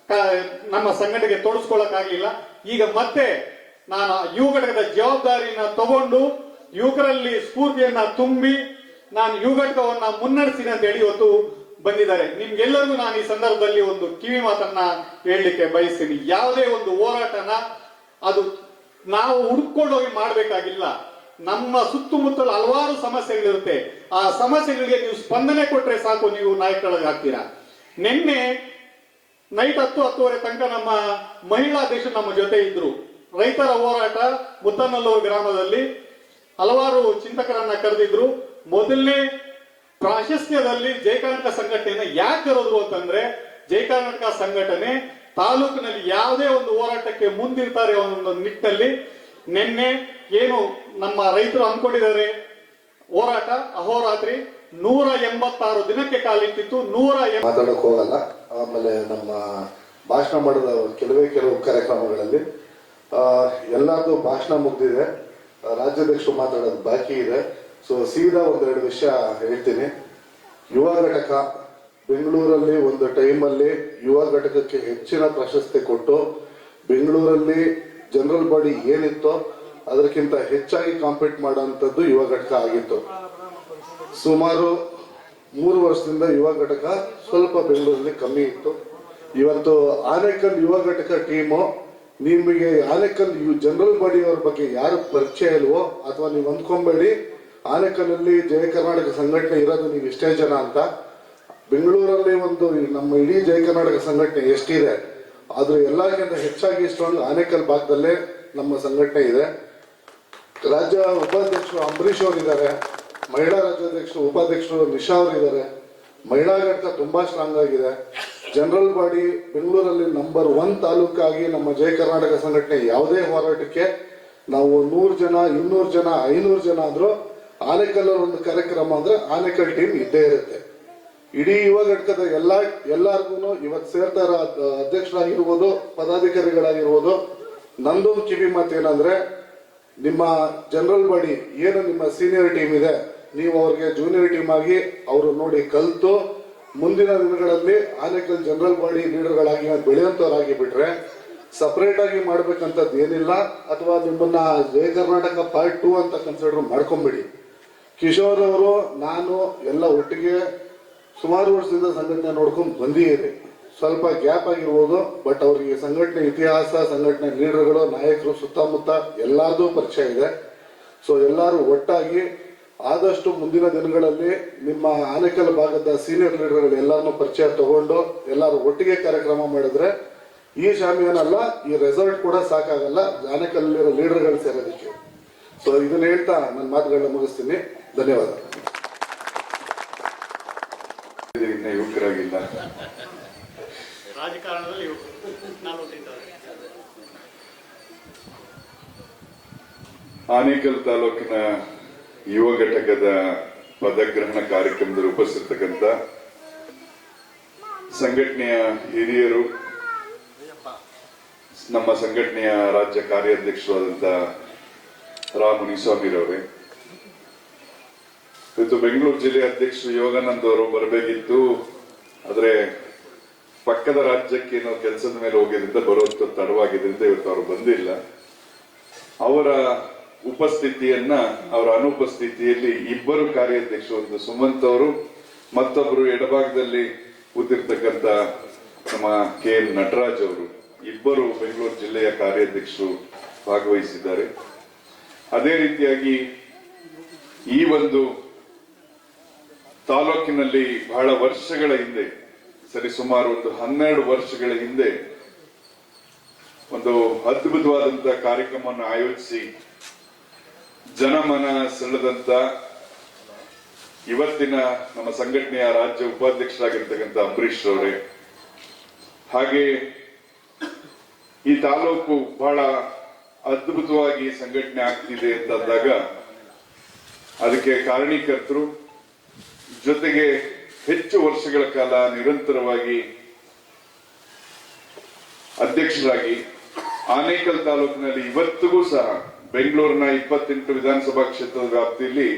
ನಮ್ಮ ಸಂಘಟನೆಗೆ ತೊಡಸ್ಕೊಳ್ಳಕ್ಕಾಗ್ಲಿಲ್ಲ. ಈಗ ಮತ್ತೆ ನಾನು ಯುವ ಘಟಕದ ಜವಾಬ್ದಾರಿನ ತಗೊಂಡು ಯುವಕರಲ್ಲಿ ಸ್ಫೂರ್ತಿಯನ್ನ ತುಂಬಿ ನಾನು ಯುವ ಘಟಕವನ್ನ ಮುನ್ನಡೆಸ್ತೀನಿ ಅಂತ ಹೇಳಿ ಇವತ್ತು ಬಂದಿದ್ದಾರೆ. ನಿಮ್ಗೆಲ್ಲರಿಗೂ ನಾನು ಈ ಸಂದರ್ಭದಲ್ಲಿ ಒಂದು ಕಿವಿ ಮಾತನ್ನ ಹೇಳಲಿಕ್ಕೆ ಬಯಸ್ತೀನಿ. ಯಾವುದೇ ಒಂದು ಹೋರಾಟನ ಅದು ನಾವು ಹುಡುಕೊಂಡೋಗಿ ಮಾಡ್ಬೇಕಾಗಿಲ್ಲ. ನಮ್ಮ ಸುತ್ತಮುತ್ತಲು ಹಲವಾರು ಸಮಸ್ಯೆಗಳಿರುತ್ತೆ. ಆ ಸಮಸ್ಯೆಗಳಿಗೆ ನೀವು ಸ್ಪಂದನೆ ಕೊಟ್ರೆ ಸಾಕು, ನೀವು ನಾಯಕರಾಗ್ತೀರಾ. ನಿನ್ನೆ ನೈಟ್ 10-10:30 ತನಕ ನಮ್ಮ ಮಹಿಳಾ ಅಧ್ಯಕ್ಷರು ನಮ್ಮ ಜೊತೆ ಇದ್ರು. ರೈತರ ಹೋರಾಟ ಮುತ್ತನಲ್ಲೂರು ಗ್ರಾಮದಲ್ಲಿ ಹಲವಾರು ಚಿಂತಕರನ್ನ ಕರೆದಿದ್ರು. ಮೊದಲನೇ ಪ್ರಾಶಸ್ತ್ಯದಲ್ಲಿ ಜಯ ಕರ್ನಾಟಕ ಸಂಘಟನೆಯನ್ನ ಯಾಕೆ ಕರೆದ್ರು ಅಂತಂದ್ರೆ, ಜಯ ಕರ್ನಾಟಕ ಸಂಘಟನೆ ತಾಲೂಕಿನಲ್ಲಿ ಯಾವುದೇ ಒಂದು ಹೋರಾಟಕ್ಕೆ ಮುಂದಿರ್ತಾರೆ ಅನ್ನೋ ನಿಟ್ಟಿನಲ್ಲಿ ನಿನ್ನೆ ಏನು ನಮ್ಮ ರೈತರು ಅನ್ಕೊಂಡಿದ್ದಾರೆ ಹೋರಾಟ ಅಹೋರಾತ್ರಿ 186 ದಿನಕ್ಕೆ ಕಾಲಿಟ್ಟಿತ್ತು. ಮಾತಾಡಕ್ ಹೋಗಲ್ಲ. ಆಮೇಲೆ ನಮ್ಮ ಭಾಷಣ ಮಾಡಿದ ಕೆಲವು ಕಾರ್ಯಕ್ರಮಗಳಲ್ಲಿ ಎಲ್ಲಾರ್ದು ಭಾಷಣ ಮುಗ್ದಿದೆ. ರಾಜ್ಯಾಧ್ಯಕ್ಷರು ಮಾತಾಡೋದು ಬಾಕಿ ಇದೆ. ಸೊ ಸೀದಾ ಒಂದೆರಡು ವಿಷಯ ಹೇಳ್ತೀನಿ. ಯುವ ಘಟಕ ಬೆಂಗಳೂರಲ್ಲಿ ಒಂದು ಟೈಮಲ್ಲಿ ಯುವ ಘಟಕಕ್ಕೆ ಹೆಚ್ಚಿನ ಪ್ರಶಸ್ತಿ ಕೊಟ್ಟು ಬೆಂಗಳೂರಲ್ಲಿ ಜನರಲ್ ಬಾಡಿ ಏನಿತ್ತೋ ಅದಕ್ಕಿಂತ ಹೆಚ್ಚಾಗಿ ಕಾಂಪೀಟ್ ಮಾಡೋಂಥದ್ದು ಯುವ ಘಟಕ ಆಗಿತ್ತು. ಸುಮಾರು 3 ವರ್ಷದಿಂದ ಯುವ ಘಟಕ ಸ್ವಲ್ಪ ಬೆಂಗಳೂರಲ್ಲಿ ಕಮ್ಮಿ ಇತ್ತು. ಇವತ್ತು ಆನೇಕಲ್ ಯುವ ಘಟಕ ಟೀಮು, ನಿಮಗೆ ಆನೇಕಲ್ ಜನರಲ್ ಬಾಡಿ ಅವ್ರ ಬಗ್ಗೆ ಯಾರು ಪರಿಚಯ ಇಲ್ವೋ ಅಥವಾ ನೀವು ಅಂದ್ಕೊಂಬೇಡಿ ಆನೇಕಲ್ನಲ್ಲಿ ಜಯ ಕರ್ನಾಟಕ ಸಂಘಟನೆ ಇರೋದು ನೀವು ಇಷ್ಟೇ ಜನ ಅಂತ. ಬೆಂಗಳೂರಲ್ಲಿ ಒಂದು ನಮ್ಮ ಇಡೀ ಜಯ ಕರ್ನಾಟಕ ಸಂಘಟನೆ ಎಷ್ಟಿದೆ ಆದ್ರೂ ಎಲ್ಲಕ್ಕಿಂತ ಹೆಚ್ಚಾಗಿ ಸ್ಟ್ರಾಂಗ್ ಆನೇಕಲ್ ಭಾಗದಲ್ಲೇ ನಮ್ಮ ಸಂಘಟನೆ ಇದೆ. ರಾಜ್ಯ ಉಪಾಧ್ಯಕ್ಷರು ಅಂಬರೀಶ್ ಅವರು ಇದ್ದಾರೆ, ಮಹಿಳಾ ರಾಜ್ಯಾಧ್ಯಕ್ಷರು ಉಪಾಧ್ಯಕ್ಷರು ನಿಶಾ ಅವರು ಇದ್ದಾರೆ. ಮಹಿಳಾ ಘಟಕ ತುಂಬಾ ಸ್ಟ್ರಾಂಗ್ ಆಗಿದೆ. ಜನರಲ್ ಬಾಡಿ ಬೆಂಗಳೂರಲ್ಲಿ ನಂಬರ್ 1 ತಾಲೂಕಾಗಿ ನಮ್ಮ ಜಯ ಕರ್ನಾಟಕ ಸಂಘಟನೆ ಯಾವುದೇ ಹೋರಾಟಕ್ಕೆ ನಾವು 100 ಜನ 200 ಜನ 500 ಜನ ಆದ್ರೂ ಆನೇಕಲ್ ಒಂದು ಕಾರ್ಯಕ್ರಮ ಅಂದ್ರೆ ಆನೇಕಲ್ ಟೀಮ್ ಇದ್ದೇ ಇರುತ್ತೆ. ಇಡೀ ಯುವ ಘಟಕದ ಎಲ್ಲಾರ್ಗು ಇವತ್ತು ಸೇರ್ತಾರ ಅಧ್ಯಕ್ಷರಾಗಿರ್ಬೋದು ಪದಾಧಿಕಾರಿಗಳಾಗಿರ್ಬೋದು. ನಂದೊಂದು ಕಿವಿ ಮಾತೇನಂದ್ರೆ, ನಿಮ್ಮ ಜನರಲ್ ಬಾಡಿ ಏನು ನಿಮ್ಮ ಸೀನಿಯರ್ ಟೀಮ್ ಇದೆ ನೀವು ಅವ್ರಿಗೆ ಜೂನಿಯರ್ ಟೀಮ್ ಆಗಿ ಅವರು ನೋಡಿ ಕಲ್ತು ಮುಂದಿನ ದಿನಗಳಲ್ಲಿ ಆನೇಕಲ್ ಜನರಲ್ ಬಾಡಿ ಲೀಡರ್ಗಳಾಗಿ ಬೆಳೆಯುವಂತವರಾಗಿ ಬಿಟ್ರೆ ಸಪರೇಟ್ ಆಗಿ ಮಾಡ್ಬೇಕಂತದ್ದು ಏನಿಲ್ಲ. ಅಥವಾ ನಿಮ್ಮನ್ನ ಜಯ ಕರ್ನಾಟಕ ಪಾರ್ಟ್ 2 ಅಂತ ಕನ್ಸಿಡರ್ ಮಾಡ್ಕೊಂಬಿಡಿ. ಕಿಶೋರ್ ಅವರು ನಾನು ಎಲ್ಲ ಒಟ್ಟಿಗೆ ಸುಮಾರು ವರ್ಷದಿಂದ ಸಂಘಟನೆ ನೋಡ್ಕೊಂಡು ಬಂದಿದ್ದೀರಿ. ಸ್ವಲ್ಪ ಗ್ಯಾಪ್ ಆಗಿರ್ಬೋದು, ಬಟ್ ಅವರಿಗೆ ಸಂಘಟನೆ ಇತಿಹಾಸ, ಸಂಘಟನೆ ಲೀಡರ್ಗಳು, ನಾಯಕರು ಸುತ್ತಮುತ್ತ ಎಲ್ಲಾರ್ದು ಪರಿಚಯ ಇದೆ. ಸೊ ಎಲ್ಲರೂ ಒಟ್ಟಾಗಿ ಆದಷ್ಟು ಮುಂದಿನ ದಿನಗಳಲ್ಲಿ ನಿಮ್ಮ ಆನೇಕಲ್ ಭಾಗದ ಸೀನಿಯರ್ ಲೀಡರ್ಗಳು ಎಲ್ಲರನ್ನೂ ಪರಿಚಯ ತಗೊಂಡು ಎಲ್ಲರೂ ಒಟ್ಟಿಗೆ ಕಾರ್ಯಕ್ರಮ ಮಾಡಿದ್ರೆ ಈ ಶಾಮಿಯಾನಲ್ಲ, ಈ ರೆಸಾರ್ಟ್ ಕೂಡ ಸಾಕಾಗಲ್ಲ ಆನೇಕಲ್ಲಿರೋ ಲೀಡರ್ಗಳು ಸೇರೋದಕ್ಕೆ. ಸೊ ಇದನ್ನ ಹೇಳ್ತಾ ನನ್ನ ಮಾತುಗಳನ್ನ ಮುಗಿಸ್ತೀನಿ. ಧನ್ಯವಾದ. ಯುವಕರಾಗಿಲ್ಲ, ರಾಜಕಾರಣದಲ್ಲಿ ಆನೇಕಲ್ ತಾಲೂಕಿನ ಯುವ ಘಟಕದ ಪದಗ್ರಹಣ ಕಾರ್ಯಕ್ರಮದಲ್ಲಿ ಉಪಸ್ಥಿತಕ್ಕಂಥ ಸಂಘಟನೆಯ ಹಿರಿಯರು, ನಮ್ಮ ಸಂಘಟನೆಯ ರಾಜ್ಯ ಕಾರ್ಯಾಧ್ಯಕ್ಷರಾದಂಥ ರಾಮ್ ಮುನಿಸ್ವಾಮಿರವರೇ, ಇವತ್ತು ಬೆಂಗಳೂರು ಜಿಲ್ಲೆ ಅಧ್ಯಕ್ಷರು ಯೋಗಾನಂದ್ ಅವರು ಬರಬೇಕಿತ್ತು. ಆದ್ರೆ ಪಕ್ಕದ ರಾಜ್ಯಕ್ಕೆ ನಾವು ಕೆಲಸದ ಮೇಲೆ ಹೋಗಿದ್ರಿಂದ ಬರೋದು ತಡವಾಗಿದ್ರಿಂದ ಇವತ್ತು ಅವರು ಬಂದಿಲ್ಲ. ಅವರ ಉಪಸ್ಥಿತಿಯನ್ನ, ಅವರ ಅನುಪಸ್ಥಿತಿಯಲ್ಲಿ ಇಬ್ಬರು ಕಾರ್ಯಾಧ್ಯಕ್ಷರು, ಒಂದು ಸುಮಂತ್ ಅವರು, ಮತ್ತೊಬ್ಬರು ಎಡಭಾಗದಲ್ಲಿ ಕೂತಿರ್ತಕ್ಕಂಥ ನಮ್ಮ KN ನಟರಾಜ್ ಅವರು, ಇಬ್ಬರು ಬೆಂಗಳೂರು ಜಿಲ್ಲೆಯ ಕಾರ್ಯಾಧ್ಯಕ್ಷರು ಭಾಗವಹಿಸಿದ್ದಾರೆ. ಅದೇ ರೀತಿಯಾಗಿ ಈ ಒಂದು ತಾಲೂಕಿನಲ್ಲಿ ಬಹಳ ವರ್ಷಗಳ ಹಿಂದೆ, ಸರಿಸುಮಾರು ಒಂದು 12 ವರ್ಷಗಳ ಹಿಂದೆ ಒಂದು ಅದ್ಭುತವಾದಂತಹ ಕಾರ್ಯಕ್ರಮವನ್ನು ಆಯೋಜಿಸಿ ಜನಮನ ಸೆಳೆದಂತ ಇವತ್ತಿನ ನಮ್ಮ ಸಂಘಟನೆಯ ರಾಜ್ಯ ಉಪಾಧ್ಯಕ್ಷರಾಗಿರ್ತಕ್ಕಂಥ ಅಂಬರೀಶ್ ಅವರೇ, ಹಾಗೆ ಈ ತಾಲೂಕು ಬಹಳ ಅದ್ಭುತವಾಗಿ ಸಂಘಟನೆ ಆಗ್ತಿದೆ ಅಂತಂದಾಗ ಅದಕ್ಕೆ ಕಾರಣೀಕರ್ತರು, ಜೊತೆಗೆ ಹೆಚ್ಚು ವರ್ಷಗಳ ಕಾಲ ನಿರಂತರವಾಗಿ ಅಧ್ಯಕ್ಷರಾಗಿ ಆನೇಕಲ್ ತಾಲೂಕಿನಲ್ಲಿ ಇವತ್ತಿಗೂ ಸಹ ಬೆಂಗಳೂರಿನ 28 ವಿಧಾನಸಭಾ ಕ್ಷೇತ್ರದ ವ್ಯಾಪ್ತಿಯಲ್ಲಿ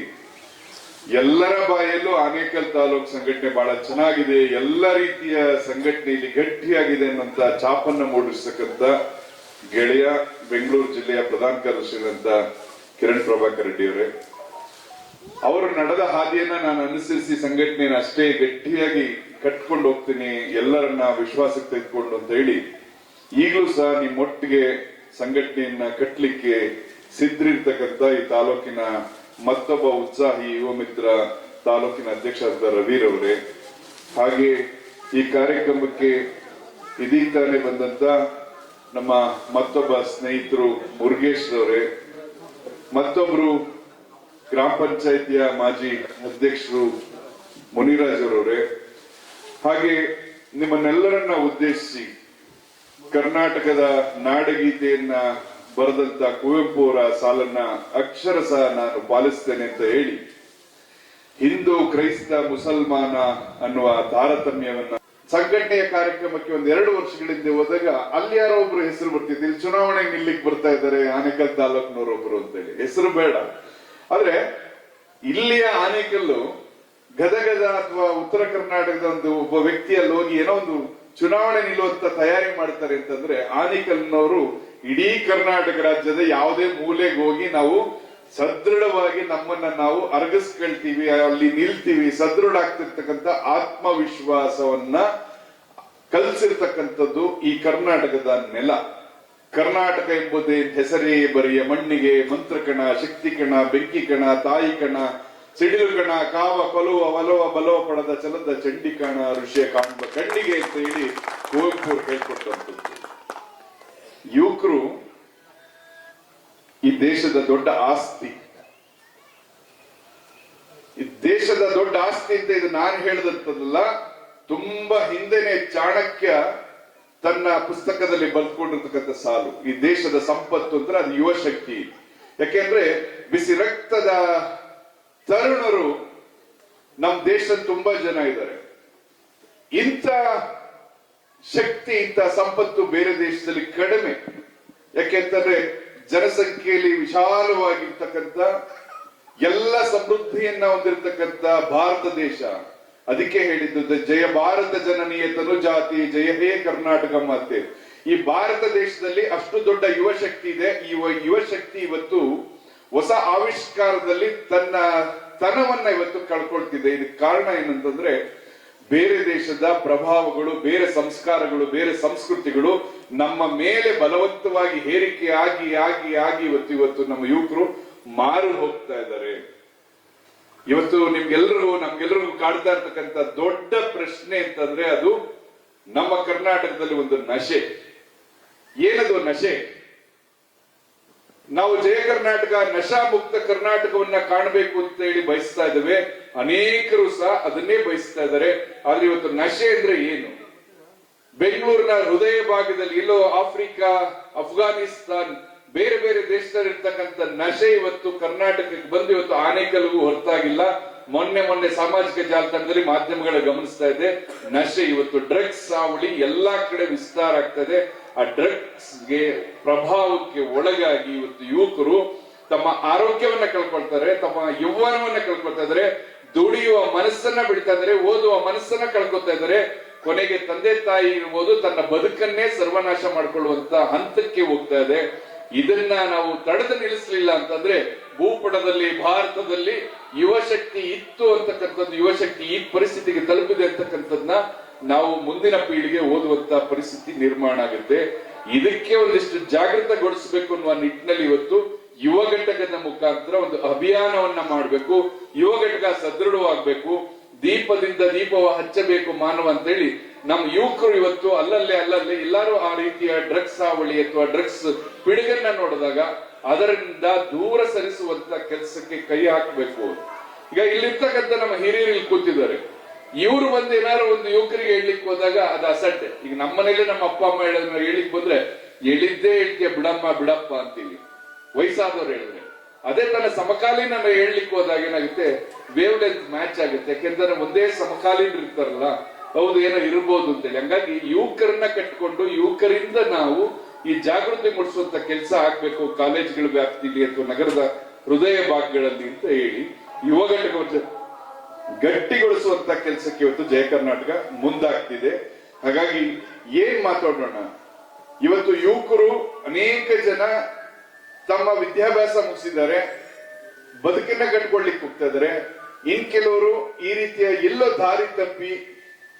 ಎಲ್ಲರ ಬಾಯಲ್ಲೂ ಆನೇಕಲ್ ತಾಲೂಕು ಸಂಘಟನೆ ಬಹಳ ಚೆನ್ನಾಗಿದೆ, ಎಲ್ಲ ರೀತಿಯ ಸಂಘಟನೆಯಲ್ಲಿ ಗಟ್ಟಿಯಾಗಿದೆ ಅನ್ನೋಂತ ಛಾಪನ್ನ ಮೂಡಿಸತಕ್ಕಂತ ಗೆಳೆಯ ಬೆಂಗಳೂರು ಜಿಲ್ಲೆಯ ಪ್ರಧಾನ ಕಾರ್ಯದರ್ಶಿಯಾದಂತ ಕಿರಣ್ ಪ್ರಭಾಕರ್ ರೆಡ್ಡಿ ಅವರೇ, ಅವರು ನಡೆದ ಹಾದಿಯನ್ನ ನಾನು ಅನುಸರಿಸಿ ಸಂಘಟನೆಯನ್ನು ಅಷ್ಟೇ ಗಟ್ಟಿಯಾಗಿ ಕಟ್ಕೊಂಡು ಹೋಗ್ತೀನಿ, ಎಲ್ಲರನ್ನ ವಿಶ್ವಾಸಕ್ಕೆ ತೆಗೆದುಕೊಂಡು ಅಂತ ಹೇಳಿ ಈಗಲೂ ಸಹ ನಿಮ್ಮೊಟ್ಟಿಗೆ ಸಂಘಟನೆಯನ್ನ ಕಟ್ಟಲಿಕ್ಕೆ ಸಿದ್ಧರಿರ್ತಕ್ಕಂಥ ಈ ತಾಲೂಕಿನ ಮತ್ತೊಬ್ಬ ಉತ್ಸಾಹಿ ಯುವ ಮಿತ್ರ ತಾಲೂಕಿನ ಅಧ್ಯಕ್ಷರಾದ ರವಿರವರೇ, ಹಾಗೆ ಈ ಕಾರ್ಯಕ್ರಮಕ್ಕೆ ಇದೀಗ ತಾನೇ ಬಂದಂತ ನಮ್ಮ ಮತ್ತೊಬ್ಬ ಸ್ನೇಹಿತರು ಮುರುಗೇಶ್ ಅವರೇ, ಮತ್ತೊಬ್ರು ಗ್ರಾಮ ಪಂಚಾಯಿತಿಯ ಮಾಜಿ ಅಧ್ಯಕ್ಷರು ಮುನಿರಾಜ್ ಅವರವರೇ, ಹಾಗೆ ನಿಮ್ಮನ್ನೆಲ್ಲರನ್ನ ಉದ್ದೇಶಿಸಿ ಕರ್ನಾಟಕದ ನಾಡಗೀತೆಯನ್ನ ಬರೆದಂತ ಕುವೆಂಪು ಅವರ ಸಾಲನ್ನ ಅಕ್ಷರಶಃ ನಾನು ಪಾಲಿಸ್ತೇನೆ ಅಂತ ಹೇಳಿ ಹಿಂದೂ ಕ್ರೈಸ್ತ ಮುಸಲ್ಮಾನ ಅನ್ನುವ ತಾರತಮ್ಯವನ್ನ ಸಂಘಟನೆಯ ಕಾರ್ಯಕ್ರಮಕ್ಕೆ ಒಂದ್ 2 ವರ್ಷಗಳಿಂದ ಹೋದಾಗ ಅಲ್ಲಿ ಯಾರೋ ಒಬ್ರು ಹೆಸರು ಬರ್ತಿತ್ತು, ಇಲ್ಲಿ ಚುನಾವಣೆಗೆ ನಿಲ್ಲಿಕ್ ಬರ್ತಾ ಇದ್ದಾರೆ ಆನೇಕಲ್ ತಾಲೂಕ್ನವರೊಬ್ರು ಅಂತೇಳಿ. ಹೆಸರು ಬೇಡ, ಆದ್ರೆ ಇಲ್ಲಿಯ ಆನೇಕಲ್ಲು ಗದಗದ ಅಥವಾ ಉತ್ತರ ಕರ್ನಾಟಕದ ಒಂದು ಒಬ್ಬ ವ್ಯಕ್ತಿಯಲ್ಲಿ ಹೋಗಿ ಏನೋ ಒಂದು ಚುನಾವಣೆ ನಿಲ್ಲುವಂತ ತಯಾರಿ ಮಾಡ್ತಾರೆ ಅಂತಂದ್ರೆ ಆನೇಕಲ್ನವರು ಇಡೀ ಕರ್ನಾಟಕ ರಾಜ್ಯದ ಯಾವುದೇ ಮೂಲೆಗೆ ಹೋಗಿ ನಾವು ಸದೃಢವಾಗಿ ನಮ್ಮನ್ನ ನಾವು ಅರಗಿಸ್ಕೊಳ್ತೀವಿ, ಅಲ್ಲಿ ನಿಲ್ತೀವಿ, ಸದೃಢ ಆಗ್ತಿರ್ತಕ್ಕಂಥ ಆತ್ಮವಿಶ್ವಾಸವನ್ನ ಕಲ್ಸಿರ್ತಕ್ಕಂಥದ್ದು ಈ ಕರ್ನಾಟಕದ ನೆಲ. ಕರ್ನಾಟಕ ಎಂಬುದೇ ಹೆಸರೇ ಬರಿಯ ಮಣ್ಣಿಗೆ ಮಂತ್ರಕಣ, ಶಕ್ತಿ ಕಣ, ಬೆಂಕಿ ಕಣ, ತಾಯಿ ಕಣ, ಸಿಡಿಲು ಕಣ, ಕಾವ ಕೊಲುವ ಒಲವ ಬಲವ ಪಡೆದ ಚಲದ ಚಂಡಿ ಕಣ, ಋಷಿಯ ಕಾಣುವ ಕಣ್ಣಿಗೆ ಅಂತ ಹೇಳಿ ಕುವೆಂಪು ಹೇಳ್ಕೊಟ್ಟಂಥದ್ದು. ಯುವಕರು ಈ ದೇಶದ ದೊಡ್ಡ ಆಸ್ತಿ. ಈ ದೇಶದ ದೊಡ್ಡ ಆಸ್ತಿ ಅಂತ ಇದು ನಾನು ಹೇಳಿದಂತದಲ್ಲ, ತುಂಬಾ ಹಿಂದೆನೆ ಚಾಣಕ್ಯ ತನ್ನ ಪುಸ್ತಕದಲ್ಲಿ ಬರೆದುಕೊಂಡಿರ್ತಕ್ಕಂಥ ಸಾಲು. ಈ ದೇಶದ ಸಂಪತ್ತು ಅಂದ್ರೆ ಅದು ಯುವ ಶಕ್ತಿ. ಯಾಕೆಂದ್ರೆ ಬಿಸಿ ರಕ್ತದ ತರುಣರು ನಮ್ಮ ದೇಶದಲ್ಲಿ ತುಂಬಾ ಜನ ಇದ್ದಾರೆ. ಇಂಥ ಶಕ್ತಿ, ಇಂಥ ಸಂಪತ್ತು ಬೇರೆ ದೇಶದಲ್ಲಿ ಕಡಿಮೆ. ಯಾಕೆಂತಂದ್ರೆ ಜನಸಂಖ್ಯೆಯಲ್ಲಿ ವಿಶಾಲವಾಗಿರ್ತಕ್ಕಂಥ ಎಲ್ಲ ಸಮೃದ್ಧಿಯನ್ನ ಹೊಂದಿರತಕ್ಕಂಥ ಭಾರತ ದೇಶ. ಅದಕ್ಕೆ ಹೇಳಿದ್ದು ಜಯ ಭಾರತ ಜನನೀಯ ತನುಜಾತಿ ಜಯ ಹೇ ಕರ್ನಾಟಕ ಮಾತೆ. ಈ ಭಾರತ ದೇಶದಲ್ಲಿ ಅಷ್ಟು ದೊಡ್ಡ ಯುವ ಶಕ್ತಿ ಇದೆ. ಈ ಯುವ ಶಕ್ತಿ ಇವತ್ತು ಹೊಸ ಆವಿಷ್ಕಾರದಲ್ಲಿ ತನ್ನ ತನವನ್ನ ಇವತ್ತು ಕಳ್ಕೊಳ್ತಿದೆ. ಇದಕ್ಕೆ ಕಾರಣ ಏನಂತಂದ್ರೆ ಬೇರೆ ದೇಶದ ಪ್ರಭಾವಗಳು, ಬೇರೆ ಸಂಸ್ಕಾರಗಳು, ಬೇರೆ ಸಂಸ್ಕೃತಿಗಳು ನಮ್ಮ ಮೇಲೆ ಬಲವಂತವಾಗಿ ಹೇರಿಕೆ ಆಗಿ ಆಗಿ ಆಗಿ ಇವತ್ತು ನಮ್ಮ ಯುವಕರು ಮಾರು ಹೋಗ್ತಾ ಇದ್ದಾರೆ. ಇವತ್ತು ನಮ್ಗೆಲ್ರಿಗೂ ಕಾಡ್ತಾ ಇರ್ತಕ್ಕಂಥ ದೊಡ್ಡ ಪ್ರಶ್ನೆ ಅಂತಂದ್ರೆ ಅದು ನಮ್ಮ ಕರ್ನಾಟಕದಲ್ಲಿ ಒಂದು ನಶೆ. ಏನದು ನಶೆ? ನಾವು ಜಯ ಕರ್ನಾಟಕ, ನಶಾ ಮುಕ್ತ ಕರ್ನಾಟಕವನ್ನ ಕಾಣಬೇಕು ಅಂತ ಹೇಳಿ ಬಯಸ್ತಾ ಇದ್ದೇವೆ. ಅನೇಕರು ಸಹ ಅದನ್ನೇ ಬಯಸ್ತಾ ಇದ್ದಾರೆ. ಆದ್ರೆ ಇವತ್ತು ನಶೆ ಅಂದ್ರೆ ಏನು? ಬೆಂಗಳೂರಿನ ಹೃದಯ ಭಾಗದಲ್ಲಿ ಎಲ್ಲೋ ಆಫ್ರಿಕಾ, ಅಫ್ಘಾನಿಸ್ತಾನ್, ಬೇರೆ ಬೇರೆ ದೇಶದಲ್ಲಿ ಇರ್ತಕ್ಕಂಥ ನಶೆ ಇವತ್ತು ಕರ್ನಾಟಕಕ್ಕೆ ಬಂದು ಇವತ್ತು ಆನೇಕಲ್ಗೂ ಹೊರತಾಗಿಲ್ಲ. ಮೊನ್ನೆ ಸಾಮಾಜಿಕ ಜಾಲತಾಣದಲ್ಲಿ ಮಾಧ್ಯಮಗಳ ಗಮನಿಸ್ತಾ ಇದೆ, ನಶೆ ಇವತ್ತು ಡ್ರಗ್ಸ್ ಹಾವಳಿ ಎಲ್ಲಾ ಕಡೆ ವಿಸ್ತಾರ ಆಗ್ತದೆ. ಆ ಡ್ರಗ್ಸ್ ಗೆ ಪ್ರಭಾವಕ್ಕೆ ಒಳಗಾಗಿ ಇವತ್ತು ಯುವಕರು ತಮ್ಮ ಆರೋಗ್ಯವನ್ನ ಕಳ್ಕೊಳ್ತಾರೆ, ತಮ್ಮ ಯೌವನವನ್ನ ಕಳ್ಕೊಳ್ತಾ ಇದ್ದಾರೆ, ದುಡಿಯುವ ಮನಸ್ಸನ್ನ ಬಿಡ್ತಾ ಇದ್ದಾರೆ, ಓದುವ ಮನಸ್ಸನ್ನ ಕಳ್ಕೊತಾ ಇದ್ದಾರೆ. ಕೊನೆಗೆ ತಂದೆ ತಾಯಿ ಇರ್ಬೋದು ತನ್ನ ಬದುಕನ್ನೇ ಸರ್ವನಾಶ ಮಾಡ್ಕೊಳ್ಳುವಂತ ಹಂತಕ್ಕೆ ಹೋಗ್ತಾ ಇದೆ. ಇದನ್ನ ನಾವು ತಡೆದು ನಿಲ್ಲಿಸಲಿಲ್ಲ ಅಂತಂದ್ರೆ ಭೂಪಟದಲ್ಲಿ ಭಾರತದಲ್ಲಿ ಯುವ ಶಕ್ತಿ ಇತ್ತು ಅಂತಕ್ಕಂಥದ್ದು, ಯುವ ಶಕ್ತಿ ಈ ಪರಿಸ್ಥಿತಿಗೆ ತಲುಪಿದೆ ಅಂತಕ್ಕಂಥದ್ನ ನಾವು ಮುಂದಿನ ಪೀಳಿಗೆ ಓದುವಂತ ಪರಿಸ್ಥಿತಿ ನಿರ್ಮಾಣ ಆಗುತ್ತೆ. ಇದಕ್ಕೆ ಒಂದಿಷ್ಟು ಜಾಗೃತಗೊಳಿಸಬೇಕು ಅನ್ನುವ ನಿಟ್ಟಿನಲ್ಲಿ ಇವತ್ತು ಯುವ ಘಟಕದ ಮುಖಾಂತರ ಒಂದು ಅಭಿಯಾನವನ್ನ ಮಾಡಬೇಕು. ಯುವ ಘಟಕ ಸದೃಢವಾಗಬೇಕು. ದೀಪದಿಂದ ದೀಪವ ಹಚ್ಚಬೇಕು ಮಾನವ ಅಂತೇಳಿ ನಮ್ಮ ಯುವಕರು ಇವತ್ತು ಅಲ್ಲಲ್ಲೇ ಎಲ್ಲರೂ ಆ ರೀತಿಯ ಡ್ರಗ್ಸ್ ಹಾವಳಿ ಅಥವಾ ಡ್ರಗ್ಸ್ ಪಿಡುಗನ್ನ ನೋಡಿದಾಗ ಅದರಿಂದ ದೂರ ಸರಿಸುವಂತ ಕೆಲಸಕ್ಕೆ ಕೈ ಹಾಕಬೇಕು. ಈಗ ಇಲ್ಲಿರ್ತಕ್ಕಂಥ ನಮ್ಮ ಹಿರಿಯರು ಇಲ್ಲಿ ಕೂತಿದ್ದಾರೆ. ಇವರು ಬಂದು ಏನಾದ್ರು ಒಂದು ಯುವಕರಿಗೆ ಹೇಳಲಿಕ್ಕೆ ಹೋದಾಗ ಅದು ಅಸಡ್ಡೆ. ಈಗ ನಮ್ಮನೇಲಿ ನಮ್ಮ ಅಪ್ಪ ಅಮ್ಮ ಹೇಳಿಕ್ ಬಂದ್ರೆ ಹೇಳಿದ್ದೇ ಹೇಳ್ತೀಯ ಬಿಡಪ್ಪ ಅಂತೀವಿ, ವಯಸ್ಸಾದವ್ರು ಹೇಳಿದ್ರೆ. ಅದೇ ತನ್ನ ಸಮಕಾಲೀನ ಹೇಳಲಿಕ್ಕೆ ಹೋದಾಗ ಏನಾಗುತ್ತೆ, ವೇವ್ ಲೆಂತ್ ಮ್ಯಾಚ್ ಆಗುತ್ತೆ. ಯಾಕೆಂದ್ರೆ ಒಂದೇ ಸಮಕಾಲೀನರು ಇರ್ತಾರಲ್ಲ, ಹೌದು ಏನೋ ಇರ್ಬೋದು ಅಂತೇಳಿ. ಹಂಗಾಗಿ ಯುವಕರನ್ನ ಕಟ್ಕೊಂಡು ಯುವಕರಿಂದ ನಾವು ಈ ಜಾಗೃತಿ ಮೂಡಿಸುವಂತ ಕೆಲಸ ಆಗ್ಬೇಕು ಕಾಲೇಜ್ಗಳ ವ್ಯಾಪ್ತಿಯಲ್ಲಿ ಅಥವಾ ನಗರದ ಹೃದಯ ಭಾಗಗಳಲ್ಲಿ ಅಂತ ಹೇಳಿ ಯುವ ಘಟಕವನ್ನು ಗಟ್ಟಿಗೊಳಿಸುವಂತ ಕೆಲಸಕ್ಕೆ ಇವತ್ತು ಜಯ ಕರ್ನಾಟಕ ಮುಂದಾಗ್ತಿದೆ. ಹಾಗಾಗಿ ಏನ್ ಮಾತಾಡೋಣ, ಇವತ್ತು ಯುವಕರು ಅನೇಕ ಜನ ತಮ್ಮ ವಿದ್ಯಾಭ್ಯಾಸ ಮುಗಿಸಿದ್ದಾರೆ, ಬದುಕನ್ನ ಕಟ್ಕೊಳ್ಲಿಕ್ಕೆ ಹೋಗ್ತಾ ಇದ್ದಾರೆ. ಇನ್ ಕೆಲವರು ಈ ರೀತಿಯ ಎಲ್ಲೋ ದಾರಿ ತಪ್ಪಿ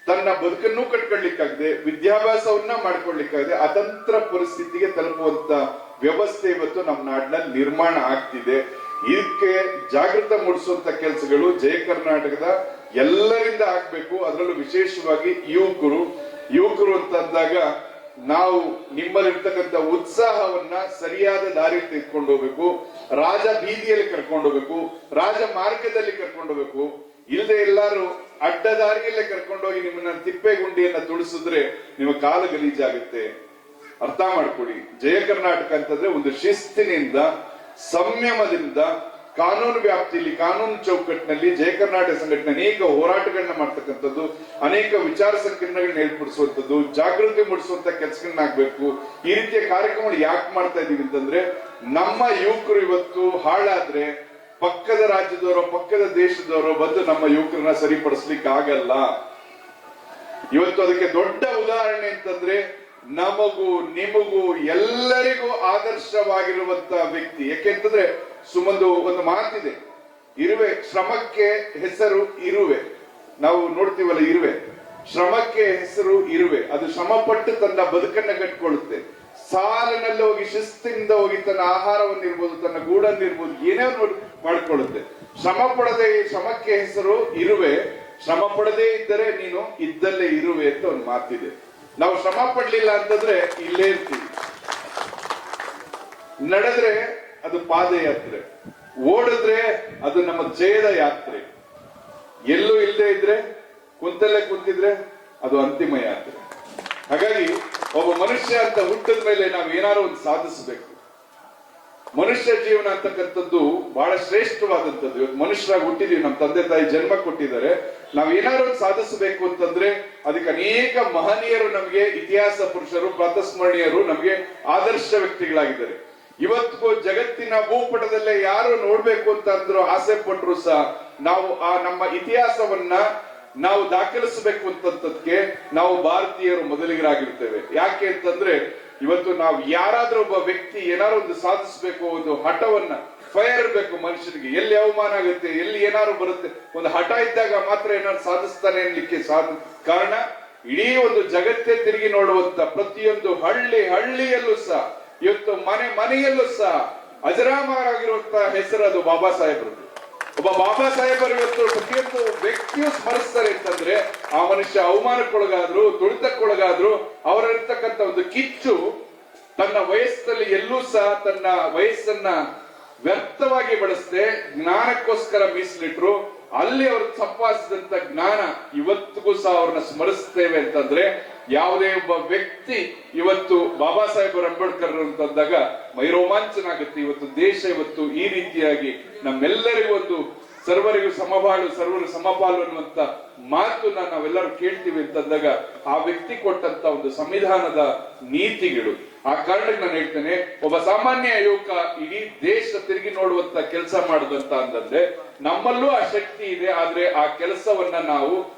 ತನ್ನ ಬದುಕನ್ನು ಕಟ್ಕೊಳ್ಲಿಕ್ಕಾಗದೆ, ವಿದ್ಯಾಭ್ಯಾಸವನ್ನ ಮಾಡ್ಕೊಳ್ಲಿಕ್ಕಾಗದೆ ಅತಂತ್ರ ಪರಿಸ್ಥಿತಿಗೆ ತಲುಪುವಂತ ವ್ಯವಸ್ಥೆ ಇವತ್ತು ನಮ್ಮ ನಾಡಿನಲ್ಲಿ ನಿರ್ಮಾಣ ಆಗ್ತಿದೆ. ಇದಕ್ಕೆ ಜಾಗೃತ ಮೂಡಿಸುವಂತ ಕೆಲಸಗಳು ಜಯ ಕರ್ನಾಟಕದ ಎಲ್ಲರಿಂದ ಆಗ್ಬೇಕು. ಅದರಲ್ಲೂ ವಿಶೇಷವಾಗಿ ಯುವಕರು ಅಂತ ಅಂದಾಗ ನಾವು ನಿಮ್ಮಲ್ಲಿರ್ತಕ್ಕಂಥ ಉತ್ಸಾಹವನ್ನ ಸರಿಯಾದ ದಾರಿ ತೆಗೆದುಕೊಂಡು ಹೋಗ್ಬೇಕು, ರಾಜ ಬೀದಿಯಲ್ಲಿ ಕರ್ಕೊಂಡು ಹೋಗ್ಬೇಕು, ರಾಜ ಮಾರ್ಗದಲ್ಲಿ ಕರ್ಕೊಂಡು ಹೋಗ್ಬೇಕು. ಇಲ್ಲದೆ ಎಲ್ಲಾರು ಅಡ್ಡ ದಾರಿಯಲ್ಲೇ ಕರ್ಕೊಂಡೋಗಿ ನಿಮ್ಮನ್ನ ತಿಪ್ಪೆಗುಂಡಿಯನ್ನ ತುಳಿಸಿದ್ರೆ ನಿಮ್ಮ ಕಾಲು ಗಲೀಜಾಗುತ್ತೆ. ಅರ್ಥ ಮಾಡ್ಕೊಡಿ, ಜಯ ಕರ್ನಾಟಕ ಅಂತಂದ್ರೆ ಒಂದು ಶಿಸ್ತಿನಿಂದ, ಸಂಯಮದಿಂದ, ಕಾನೂನು ವ್ಯಾಪ್ತಿಯಲ್ಲಿ, ಕಾನೂನು ಚೌಕಟ್ಟಿನಲ್ಲಿ ಜಯ ಕರ್ನಾಟಕ ಸಂಘಟನೆ ಅನೇಕ ಹೋರಾಟಗಳನ್ನ ಮಾಡ್ತಕ್ಕಂಥದ್ದು, ಅನೇಕ ವಿಚಾರ ಸಂಕಿರಣಗಳನ್ನ ಏರ್ಪಡಿಸುವಂಥದ್ದು, ಜಾಗೃತಿ ಮೂಡಿಸುವಂತ ಕೆಲಸಗಳನ್ನಾಗಬೇಕು. ಈ ರೀತಿಯ ಕಾರ್ಯಕ್ರಮಗಳು ಯಾಕೆ ಮಾಡ್ತಾ ಇದೀವಿ ಅಂತಂದ್ರೆ, ನಮ್ಮ ಯುವಕರು ಇವತ್ತು ಹಾಳಾದ್ರೆ ಪಕ್ಕದ ರಾಜ್ಯದವರು, ಪಕ್ಕದ ದೇಶದವರು ಬಂದು ನಮ್ಮ ಯುವಕರನ್ನ ಸರಿಪಡಿಸ್ಲಿಕ್ಕೆ ಆಗಲ್ಲ. ಇವತ್ತು ಅದಕ್ಕೆ ದೊಡ್ಡ ಉದಾಹರಣೆ ಅಂತಂದ್ರೆ ನಮಗೂ ನಿಮಗೂ ಎಲ್ಲರಿಗೂ ಆದರ್ಶವಾಗಿರುವಂತ ವ್ಯಕ್ತಿ. ಯಾಕೆಂತಂದ್ರೆ ಒಂದು ಮಾತಿದೆ, ಇರುವೆ ಶ್ರಮಕ್ಕೆ ಹೆಸರು ಇರುವೆ. ನಾವು ನೋಡ್ತೀವಲ್ಲ ಇರುವೆ, ಶ್ರಮಕ್ಕೆ ಹೆಸರು ಇರುವೆ. ಅದು ಶ್ರಮ ಪಟ್ಟು ತನ್ನ ಬದುಕನ್ನ ಕಟ್ಕೊಳ್ಳುತ್ತೆ. ಸಾಲಿನಲ್ಲಿ ಹೋಗಿ ಶಿಸ್ತಿನಿಂದ ಹೋಗಿ ತನ್ನ ಆಹಾರವನ್ನಿರ್ಬೋದು, ತನ್ನ ಗೂಡನ್ನಿರ್ಬೋದು, ಏನೇ ಮಾಡ್ಕೊಳ್ಳುತ್ತೆ. ಶ್ರಮ ಪಡದೆ ಶ್ರಮಕ್ಕೆ ಹೆಸರು ಇರುವೆ. ಶ್ರಮ ಪಡದೇ ಇದ್ದರೆ ನೀನು ಇದ್ದಲ್ಲೇ ಇರುವೆ ಅಂತ ಒಂದು ಮಾತಿದೆ. ನಾವು ಶ್ರಮ ಪಡ್ಲಿಲ್ಲ ಅಂತಂದ್ರೆ ಇಲ್ಲೇ ಇರ್ತೀವಿ. ನಡೆದ್ರೆ ಅದು ಪಾದಯಾತ್ರೆ, ಓಡಿದ್ರೆ ಅದು ನಮ್ಮ ಜಯದ ಯಾತ್ರೆ, ಎಲ್ಲೂ ಇಲ್ಲದೆ ಇದ್ರೆ ಕುಂತಲ್ಲೇ ಕುಂತಿದ್ರೆ ಅದು ಅಂತಿಮ ಯಾತ್ರೆ. ಹಾಗಾಗಿ ಒಬ್ಬ ಮನುಷ್ಯ ಅಂತ ಹುಟ್ಟಿದ ಮೇಲೆ ನಾವು ಏನಾದ್ರು ಒಂದು ಸಾಧಿಸಬೇಕು. ಮನುಷ್ಯ ಜೀವನ ಅಂತಕ್ಕಂಥದ್ದು ಬಹಳ ಶ್ರೇಷ್ಠವಾದಂಥದ್ದು. ಇವತ್ತು ಮನುಷ್ಯರಾಗಿ ಹುಟ್ಟಿದೀವಿ, ನಮ್ಮ ತಂದೆ ತಾಯಿ ಜನ್ಮ ಕೊಟ್ಟಿದ್ದಾರೆ. ನಾವು ಏನಾದ್ರು ಒಂದು ಸಾಧಿಸಬೇಕು ಅಂತಂದ್ರೆ ಅದಕ್ಕೆ ಅನೇಕ ಮಹನೀಯರು, ನಮಗೆ ಇತಿಹಾಸ ಪುರುಷರು, ಪ್ರಾತಸ್ಮರಣೀಯರು ನಮಗೆ ಆದರ್ಶ ವ್ಯಕ್ತಿಗಳಾಗಿದ್ದಾರೆ. ಇವತ್ತಿಗೂ ಜಗತ್ತಿನ ಭೂಪಟದಲ್ಲೇ ಯಾರು ನೋಡ್ಬೇಕು ಅಂತ ಅಂದ್ರು, ಆಸೆ ಪಟ್ರು ಸಹ ನಾವು ಆ ನಮ್ಮ ಇತಿಹಾಸವನ್ನ ನಾವು ದಾಖಲಿಸಬೇಕು ಅಂತಂತದಕ್ಕೆ ನಾವು ಭಾರತೀಯರು ಮೊದಲಿಗರಾಗಿರ್ತೇವೆ. ಯಾಕೆ ಅಂತಂದ್ರೆ ಇವತ್ತು ನಾವು ಯಾರಾದ್ರೂ ಒಬ್ಬ ವ್ಯಕ್ತಿ ಏನಾದ್ರು ಒಂದು ಸಾಧಿಸಬೇಕು, ಒಂದು ಹಠವನ್ನ, ಫೈರ್ ಇರಬೇಕು ಮನುಷ್ಯನಿಗೆ. ಎಲ್ಲಿ ಅವಮಾನ ಆಗುತ್ತೆ, ಎಲ್ಲಿ ಏನಾದ್ರು ಬರುತ್ತೆ, ಒಂದು ಹಠ ಇದ್ದಾಗ ಮಾತ್ರ ಏನಾದ್ರು ಸಾಧಿಸ್ತಾನೆ ಅನ್ಲಿಕ್ಕೆ ಕಾರಣ ಇಡೀ ಒಂದು ಜಗತ್ತೇ ತಿರುಗಿ ನೋಡುವಂತ ಪ್ರತಿಯೊಂದು ಹಳ್ಳಿಯಲ್ಲೂ ಸಹ, ಇವತ್ತು ಮನೆಯಲ್ಲೂ ಸಹ ಅಜರಾಮರಾಗಿರುವಂತ ಹೆಸರು ಅದು ಬಾಬಾ ಸಾಹೇಬ್ರದ್ದು. ಒಬ್ಬ ಬಾಬಾ ಸಾಹೇಬರು ಇವತ್ತು ಪ್ರತಿಯೊಂದು ವ್ಯಕ್ತಿಯು ಸ್ಮರಿಸ್ತಾರೆ ಅಂತಂದ್ರೆ ಆ ಮನುಷ್ಯ ಅವಮಾನಕ್ಕೊಳಗಾದ್ರು, ತುಳಿತಕ್ಕೊಳಗಾದ್ರು, ಅವರಿರ್ತಕ್ಕಂಥ ಒಂದು ಕಿಚ್ಚು ತನ್ನ ವಯಸ್ಸಲ್ಲಿ ಎಲ್ಲೂ ಸಹ ತನ್ನ ವಯಸ್ಸನ್ನ ವ್ಯರ್ಥವಾಗಿ ಬಳಸದೆ ಜ್ಞಾನಕ್ಕೋಸ್ಕರ ಮೀಸಲಿಟ್ರು. ಅಲ್ಲಿ ಅವರು ಸಂಪಾದಿಸಿದಂತ ಜ್ಞಾನ ಇವತ್ತಿಗೂ ಸಹ ಅವ್ರನ್ನ ಸ್ಮರಿಸ್ತೇವೆ ಅಂತಂದ್ರೆ, ಯಾವುದೇ ಒಬ್ಬ ವ್ಯಕ್ತಿ ಇವತ್ತು ಬಾಬಾ ಸಾಹೇಬ್ ಅಂಬೇಡ್ಕರ್ ಅಂತಂದಾಗ ಮೈ ರೋಮಾಂಚನ ಆಗುತ್ತೆ. ಇವತ್ತು ದೇಶ ಇವತ್ತು ಈ ರೀತಿಯಾಗಿ ನಮ್ಮೆಲ್ಲರಿಗೂ ಒಂದು ಸರ್ವರಿಗೂ ಸಮಬಾಳು ಸರ್ವರು ಸಮಪಾಲು ಅನ್ನುವಂತ ಮಾತನ್ನ ನಾವೆಲ್ಲರೂ ಕೇಳ್ತೀವಿ ಅಂತಂದಾಗ ಆ ವ್ಯಕ್ತಿ ಕೊಟ್ಟಂತ ಒಂದು ಸಂವಿಧಾನದ ನೀತಿಗಳು. ಆ ಕಾರಣಕ್ಕೆ ನಾನು ಹೇಳ್ತೇನೆ, ಒಬ್ಬ ಸಾಮಾನ್ಯ ಯುವಕ ಇಡೀ ದೇಶ ತಿರುಗಿ ನೋಡುವಂತ ಕೆಲಸ ಮಾಡುದಂತ ಅಂತಂದ್ರೆ ನಮ್ಮಲ್ಲೂ ಆ ಶಕ್ತಿ ಇದೆ. ಆದ್ರೆ ಆ ಕೆಲಸವನ್ನ ನಾವು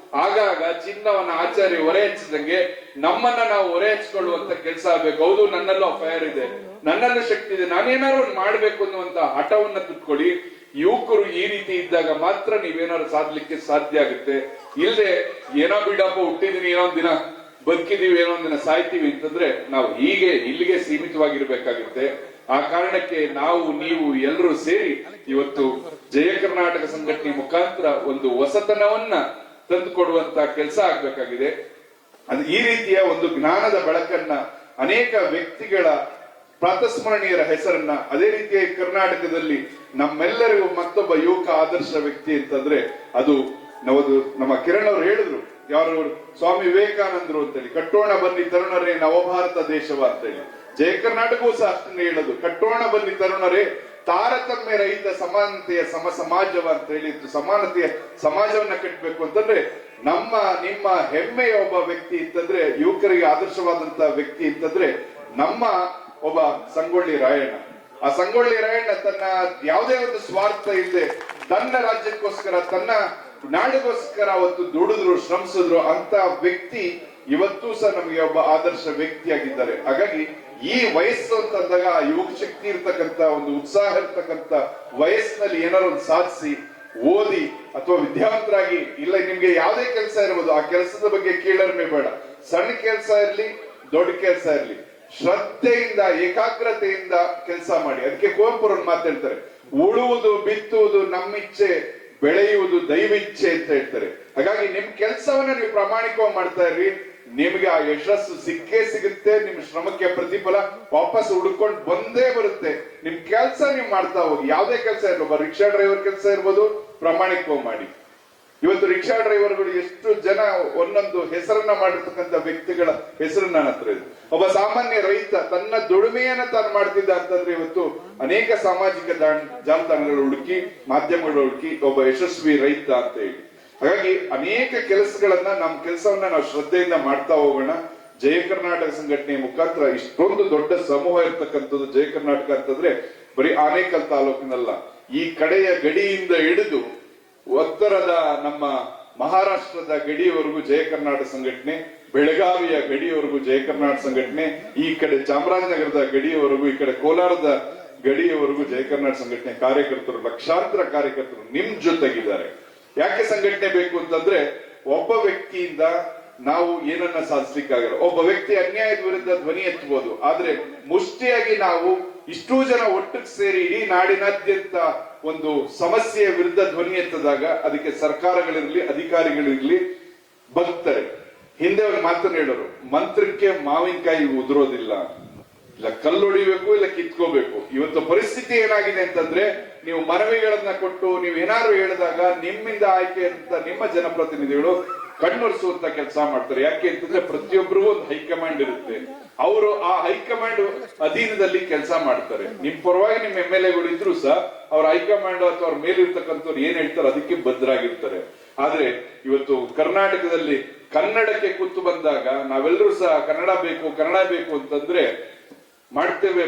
ಆಗಾಗ ಚಿನ್ನವನ್ನ ಆಚಾರ್ಯ ಹೊರೆ ಹಚ್ಚಿದಂಗೆ ನಮ್ಮನ್ನ ನಾವು ಹೊರೆ ಹಚ್ಕೊಳ್ಳುವಂತ ಕೆಲಸ ಆಗ್ಬೇಕು. ಹೌದು, ನನ್ನಲ್ಲೂ ಫೈರ್ ಇದೆ, ನನ್ನಲ್ಲೂ ಶಕ್ತಿ ಇದೆ, ನಾನೇನಾದ್ರು ಒಂದು ಮಾಡ್ಬೇಕು ಅನ್ನುವಂತ ಹಠವನ್ನ ತುಟ್ಕೊಳ್ಳಿ. ಯುವಕರು ಈ ರೀತಿ ಇದ್ದಾಗ ಮಾತ್ರ ನೀವೇನಾದ್ರು ಸಾಧ್ಲಿಕ್ಕೆ ಸಾಧ್ಯ ಆಗುತ್ತೆ. ಇಲ್ಲದೆ ಏನೋ ಬಿಡಪ್ಪ, ಹುಟ್ಟಿದೀನಿ, ಏನೋ ಒಂದ್ ದಿನ ಬದುಕಿದೀವಿ, ಏನೋ ಒಂದಿನ ಸಾಯ್ತೀವಿ ಅಂತಂದ್ರೆ ನಾವು ಇಲ್ಲಿಗೆ ಸೀಮಿತವಾಗಿರ್ಬೇಕಾಗುತ್ತೆ. ಆ ಕಾರಣಕ್ಕೆ ನೀವು ಎಲ್ಲರೂ ಸೇರಿ ಇವತ್ತು ಜಯ ಕರ್ನಾಟಕ ಸಂಘಟನೆ ಮುಖಾಂತರ ಒಂದು ಹೊಸತನವನ್ನ ತಂದುಕೊಡುವಂತ ಕೆಲಸ ಆಗ್ಬೇಕಾಗಿದೆ. ಅದು ಈ ರೀತಿಯ ಒಂದು ಜ್ಞಾನದ ಬೆಳಕನ್ನ ಅನೇಕ ವ್ಯಕ್ತಿಗಳ ಪ್ರಾತಸ್ಮರಣೀಯರ ಹೆಸರನ್ನ, ಅದೇ ರೀತಿಯ ಕರ್ನಾಟಕದಲ್ಲಿ ನಮ್ಮೆಲ್ಲರಿಗೂ ಮತ್ತೊಬ್ಬ ಯುವಕ ಆದರ್ಶ ವ್ಯಕ್ತಿ ಅಂತಂದ್ರೆ ಅದು ನಮ್ಮ ಕಿರಣ್ ಅವರು ಹೇಳಿದ್ರು, ಯಾರು ಸ್ವಾಮಿ ವಿವೇಕಾನಂದರು ಅಂತೇಳಿ, ಕಟ್ಟೋಣ ಬನ್ನಿ ತರುಣರೇ ನವಭಾರತ ದೇಶವ ಅಂತೇಳಿ. ಜಯ ಕರ್ನಾಟಕವೂ ಸಹ ಅಷ್ಟನ್ನೇ ಹೇಳೋದು, ಕಟ್ಟೋಣ ಬನ್ನಿ ತರುಣರೇ ತಾರತಮ್ಯ ರಹಿತ ಸಮಾನತೆಯ ಸಮಾಜವ ಅಂತ ಹೇಳಿ. ಸಮಾನತೆಯ ಸಮಾಜವನ್ನ ಕಟ್ಟಬೇಕು ಅಂತಂದ್ರೆ ನಿಮ್ಮ ಹೆಮ್ಮೆಯ ಒಬ್ಬ ವ್ಯಕ್ತಿ ಅಂತಂದ್ರೆ, ಯುವಕರಿಗೆ ಆದರ್ಶವಾದಂತ ವ್ಯಕ್ತಿ ಅಂತಂದ್ರೆ ನಮ್ಮ ಒಬ್ಬ ಸಂಗೊಳ್ಳಿ ರಾಯಣ್ಣ. ಆ ಸಂಗೊಳ್ಳಿ ರಾಯಣ್ಣ ತನ್ನ ಯಾವುದೇ ಒಂದು ಸ್ವಾರ್ಥ ಇಲ್ಲದೆ ತನ್ನ ರಾಜ್ಯಕ್ಕೋಸ್ಕರ, ತನ್ನ ನಾಡಿಗೋಸ್ಕರ ಅವತ್ತು ದುಡಿದ್ರು, ಶ್ರಮಿಸಿದ್ರು. ಅಂತ ವ್ಯಕ್ತಿ ಇವತ್ತೂ ಸಹ ನಮಗೆ ಒಬ್ಬ ಆದರ್ಶ ವ್ಯಕ್ತಿಯಾಗಿದ್ದಾರೆ. ಹಾಗಾಗಿ ಈ ವಯಸ್ಸು ಅಂತಂದಾಗ ಆ ಯುವಕ ಶಕ್ತಿ ಇರ್ತಕ್ಕಂಥ ಒಂದು ಉತ್ಸಾಹ ಇರ್ತಕ್ಕಂಥ ವಯಸ್ಸಿನಲ್ಲಿ ಏನಾದ್ರು ಒಂದು ಸಾಧಿಸಿ ಓದಿ ಅಥವಾ ವಿದ್ಯಾವಂತರಾಗಿ, ಇಲ್ಲ ನಿಮ್ಗೆ ಯಾವುದೇ ಕೆಲಸ ಇರ್ಬೋದು, ಆ ಕೆಲಸದ ಬಗ್ಗೆ ಕೇಳರ್ಮೆ ಬೇಡ. ಸಣ್ಣ ಕೆಲಸ ಇರ್ಲಿ, ದೊಡ್ಡ ಕೆಲಸ ಇರ್ಲಿ, ಶ್ರದ್ಧೆಯಿಂದ ಏಕಾಗ್ರತೆಯಿಂದ ಕೆಲಸ ಮಾಡಿ. ಅದಕ್ಕೆ ಕುವೆಂಪುರವ್ರು ಮಾತಾಡ್ತಾರೆ, ಉಳುವುದು ಬಿತ್ತುವುದು ನಮ್ಮಿಚ್ಛೆ, ಬೆಳೆಯುವುದು ದೈವಿಚ್ಛೆ ಅಂತ ಹೇಳ್ತಾರೆ. ಹಾಗಾಗಿ ನಿಮ್ ಕೆಲಸವನ್ನ ನೀವು ಪ್ರಾಮಾಣಿಕವಾಗಿ ಮಾಡ್ತಾ ಇರ್ರಿ, ನಿಮ್ಗೆ ಆ ಯಶಸ್ಸು ಸಿಕ್ಕೇ ಸಿಗುತ್ತೆ. ನಿಮ್ ಶ್ರಮಕ್ಕೆ ಪ್ರತಿಫಲ ವಾಪಸ್ ಹುಡ್ಕೊಂಡು ಬಂದೇ ಬರುತ್ತೆ. ನಿಮ್ ಕೆಲಸ ನೀವು ಮಾಡ್ತಾ ಹೋಗಿ, ಯಾವುದೇ ಕೆಲಸ ಇರ್ಬೋದು, ರಿಕ್ಷಾ ಡ್ರೈವರ್ ಕೆಲಸ ಇರ್ಬೋದು, ಪ್ರಾಮಾಣಿಕವಾಗಿ ಮಾಡಿ. ಇವತ್ತು ರಿಕ್ಷಾ ಡ್ರೈವರ್ಗಳು ಎಷ್ಟು ಜನ ಒಂದೊಂದು ಹೆಸರನ್ನ ಮಾಡಿರ್ತಕ್ಕಂಥ ವ್ಯಕ್ತಿಗಳ ಹೆಸರು ನನ್ನ ಹತ್ರ ಇದೆ. ಒಬ್ಬ ಸಾಮಾನ್ಯ ರೈತ ತನ್ನ ದುಡಿಮೆಯನ್ನ ತಾನು ಮಾಡ್ತಿದ್ದ ಅಂತಂದ್ರೆ ಇವತ್ತು ಅನೇಕ ಸಾಮಾಜಿಕ ಜಾಲತಾಣಗಳು ಹುಡುಕಿ, ಮಾಧ್ಯಮಗಳು ಹುಡುಕಿ ಒಬ್ಬ ಯಶಸ್ವಿ ರೈತ ಅಂತ ಹೇಳಿ. ಹಾಗಾಗಿ ಅನೇಕ ಕೆಲಸಗಳನ್ನ, ನಮ್ಮ ಕೆಲಸವನ್ನ ನಾವು ಶ್ರದ್ಧೆಯಿಂದ ಮಾಡ್ತಾ ಹೋಗೋಣ. ಜಯ ಕರ್ನಾಟಕ ಸಂಘಟನೆಯ ಮುಖಾಂತರ ಇಷ್ಟೊಂದು ದೊಡ್ಡ ಸಮೂಹ ಇರ್ತಕ್ಕಂಥದ್ದು ಜಯ ಕರ್ನಾಟಕ ಅಂತಂದ್ರೆ ಬರೀ ಆನೇಕಲ್ ತಾಲೂಕಿನಲ್ಲ, ಈ ಕಡೆಯ ಗಡಿಯಿಂದ ಹಿಡಿದು ಉತ್ತರದ ನಮ್ಮ ಮಹಾರಾಷ್ಟ್ರದ ಗಡಿಯವರೆಗೂ ಜಯ ಕರ್ನಾಟಕ ಸಂಘಟನೆ, ಬೆಳಗಾವಿಯ ಗಡಿಯವರೆಗೂ ಜಯ ಕರ್ನಾಟಕ ಸಂಘಟನೆ, ಈ ಕಡೆ ಚಾಮರಾಜನಗರದ ಗಡಿಯವರೆಗೂ, ಈ ಕಡೆ ಕೋಲಾರದ ಗಡಿಯವರೆಗೂ ಜಯ ಕರ್ನಾಟಕ ಸಂಘಟನೆ ಕಾರ್ಯಕರ್ತರು, ಲಕ್ಷಾಂತರ ಕಾರ್ಯಕರ್ತರು ನಿಮ್ ಜೊತೆಗಿದ್ದಾರೆ. ಯಾಕೆ ಸಂಘಟನೆ ಬೇಕು ಅಂತಂದ್ರೆ ಒಬ್ಬ ವ್ಯಕ್ತಿಯಿಂದ ನಾವು ಏನನ್ನ ಸಾಧಿಸ್ಲಿಕ್ಕಾಗಲ್ಲ. ಒಬ್ಬ ವ್ಯಕ್ತಿ ಅನ್ಯಾಯದ ವಿರುದ್ಧ ಧ್ವನಿ ಎತ್ತಬಹುದು, ಆದ್ರೆ ಮುಷ್ಟಿಯಾಗಿ ನಾವು ಇಷ್ಟೂ ಜನ ಒಟ್ಟಿಗೆ ಸೇರಿ ಇಡೀ ನಾಡಿನಾದ್ಯಂತ ಒಂದು ಸಮಸ್ಯೆಯ ವಿರುದ್ಧ ಧ್ವನಿ ಎತ್ತದಾಗ ಅದಕ್ಕೆ ಸರ್ಕಾರಗಳಿರ್ಲಿ, ಅಧಿಕಾರಿಗಳಿರ್ಲಿ ಬಗ್ತಾರೆ. ಹಿಂದೆ ಒಂದು ಮಾತನ್ನು ಹೇಳೋರು, ಮಂತ್ರಕ್ಕೆ ಮಾವಿನಕಾಯಿ ಉದುರೋದಿಲ್ಲ, ಇಲ್ಲ ಕಲ್ಲೊಡಿಬೇಕು, ಇಲ್ಲ ಕಿತ್ಕೋಬೇಕು. ಇವತ್ತು ಪರಿಸ್ಥಿತಿ ಏನಾಗಿದೆ ಅಂತಂದ್ರೆ, ನೀವು ಮನವಿಗಳನ್ನ ಕೊಟ್ಟು ನೀವು ಏನಾದ್ರು ಹೇಳಿದಾಗ ನಿಮ್ಮಿಂದ ಆಯ್ಕೆ ಅಂತ ನಿಮ್ಮ ಜನಪ್ರತಿನಿಧಿಗಳು ಕಣ್ಣೊರೆಸುವಂತ ಕೆಲಸ ಮಾಡ್ತಾರೆ. ಯಾಕೆ ಅಂತಂದ್ರೆ ಪ್ರತಿಯೊಬ್ಬರಿಗೂ ಒಂದು ಹೈಕಮಾಂಡ್ ಇರುತ್ತೆ, ಅವರು ಆ ಹೈಕಮಾಂಡ್ ಅಧೀನದಲ್ಲಿ ಕೆಲಸ ಮಾಡ್ತಾರೆ. ನಿಮ್ ಪರವಾಗಿ ನಿಮ್ MLA ಗಳು ಇದ್ರು ಸಹ ಅವ್ರ ಹೈಕಮಾಂಡ್ ಅಥವಾ ಅವ್ರ ಮೇಲಿರ್ತಕ್ಕಂಥವ್ರು ಏನ್ ಹೇಳ್ತಾರೆ ಅದಕ್ಕೆ ಬದ್ಧರಾಗಿರ್ತಾರೆ. ಆದ್ರೆ ಇವತ್ತು ಕರ್ನಾಟಕದಲ್ಲಿ ಕನ್ನಡಕ್ಕೆ ಕೂತು ಬಂದಾಗ ನಾವೆಲ್ಲರೂ ಸಹ ಕನ್ನಡ ಬೇಕು ಅಂತಂದ್ರೆ ಮಾಡ್ತೇವೆ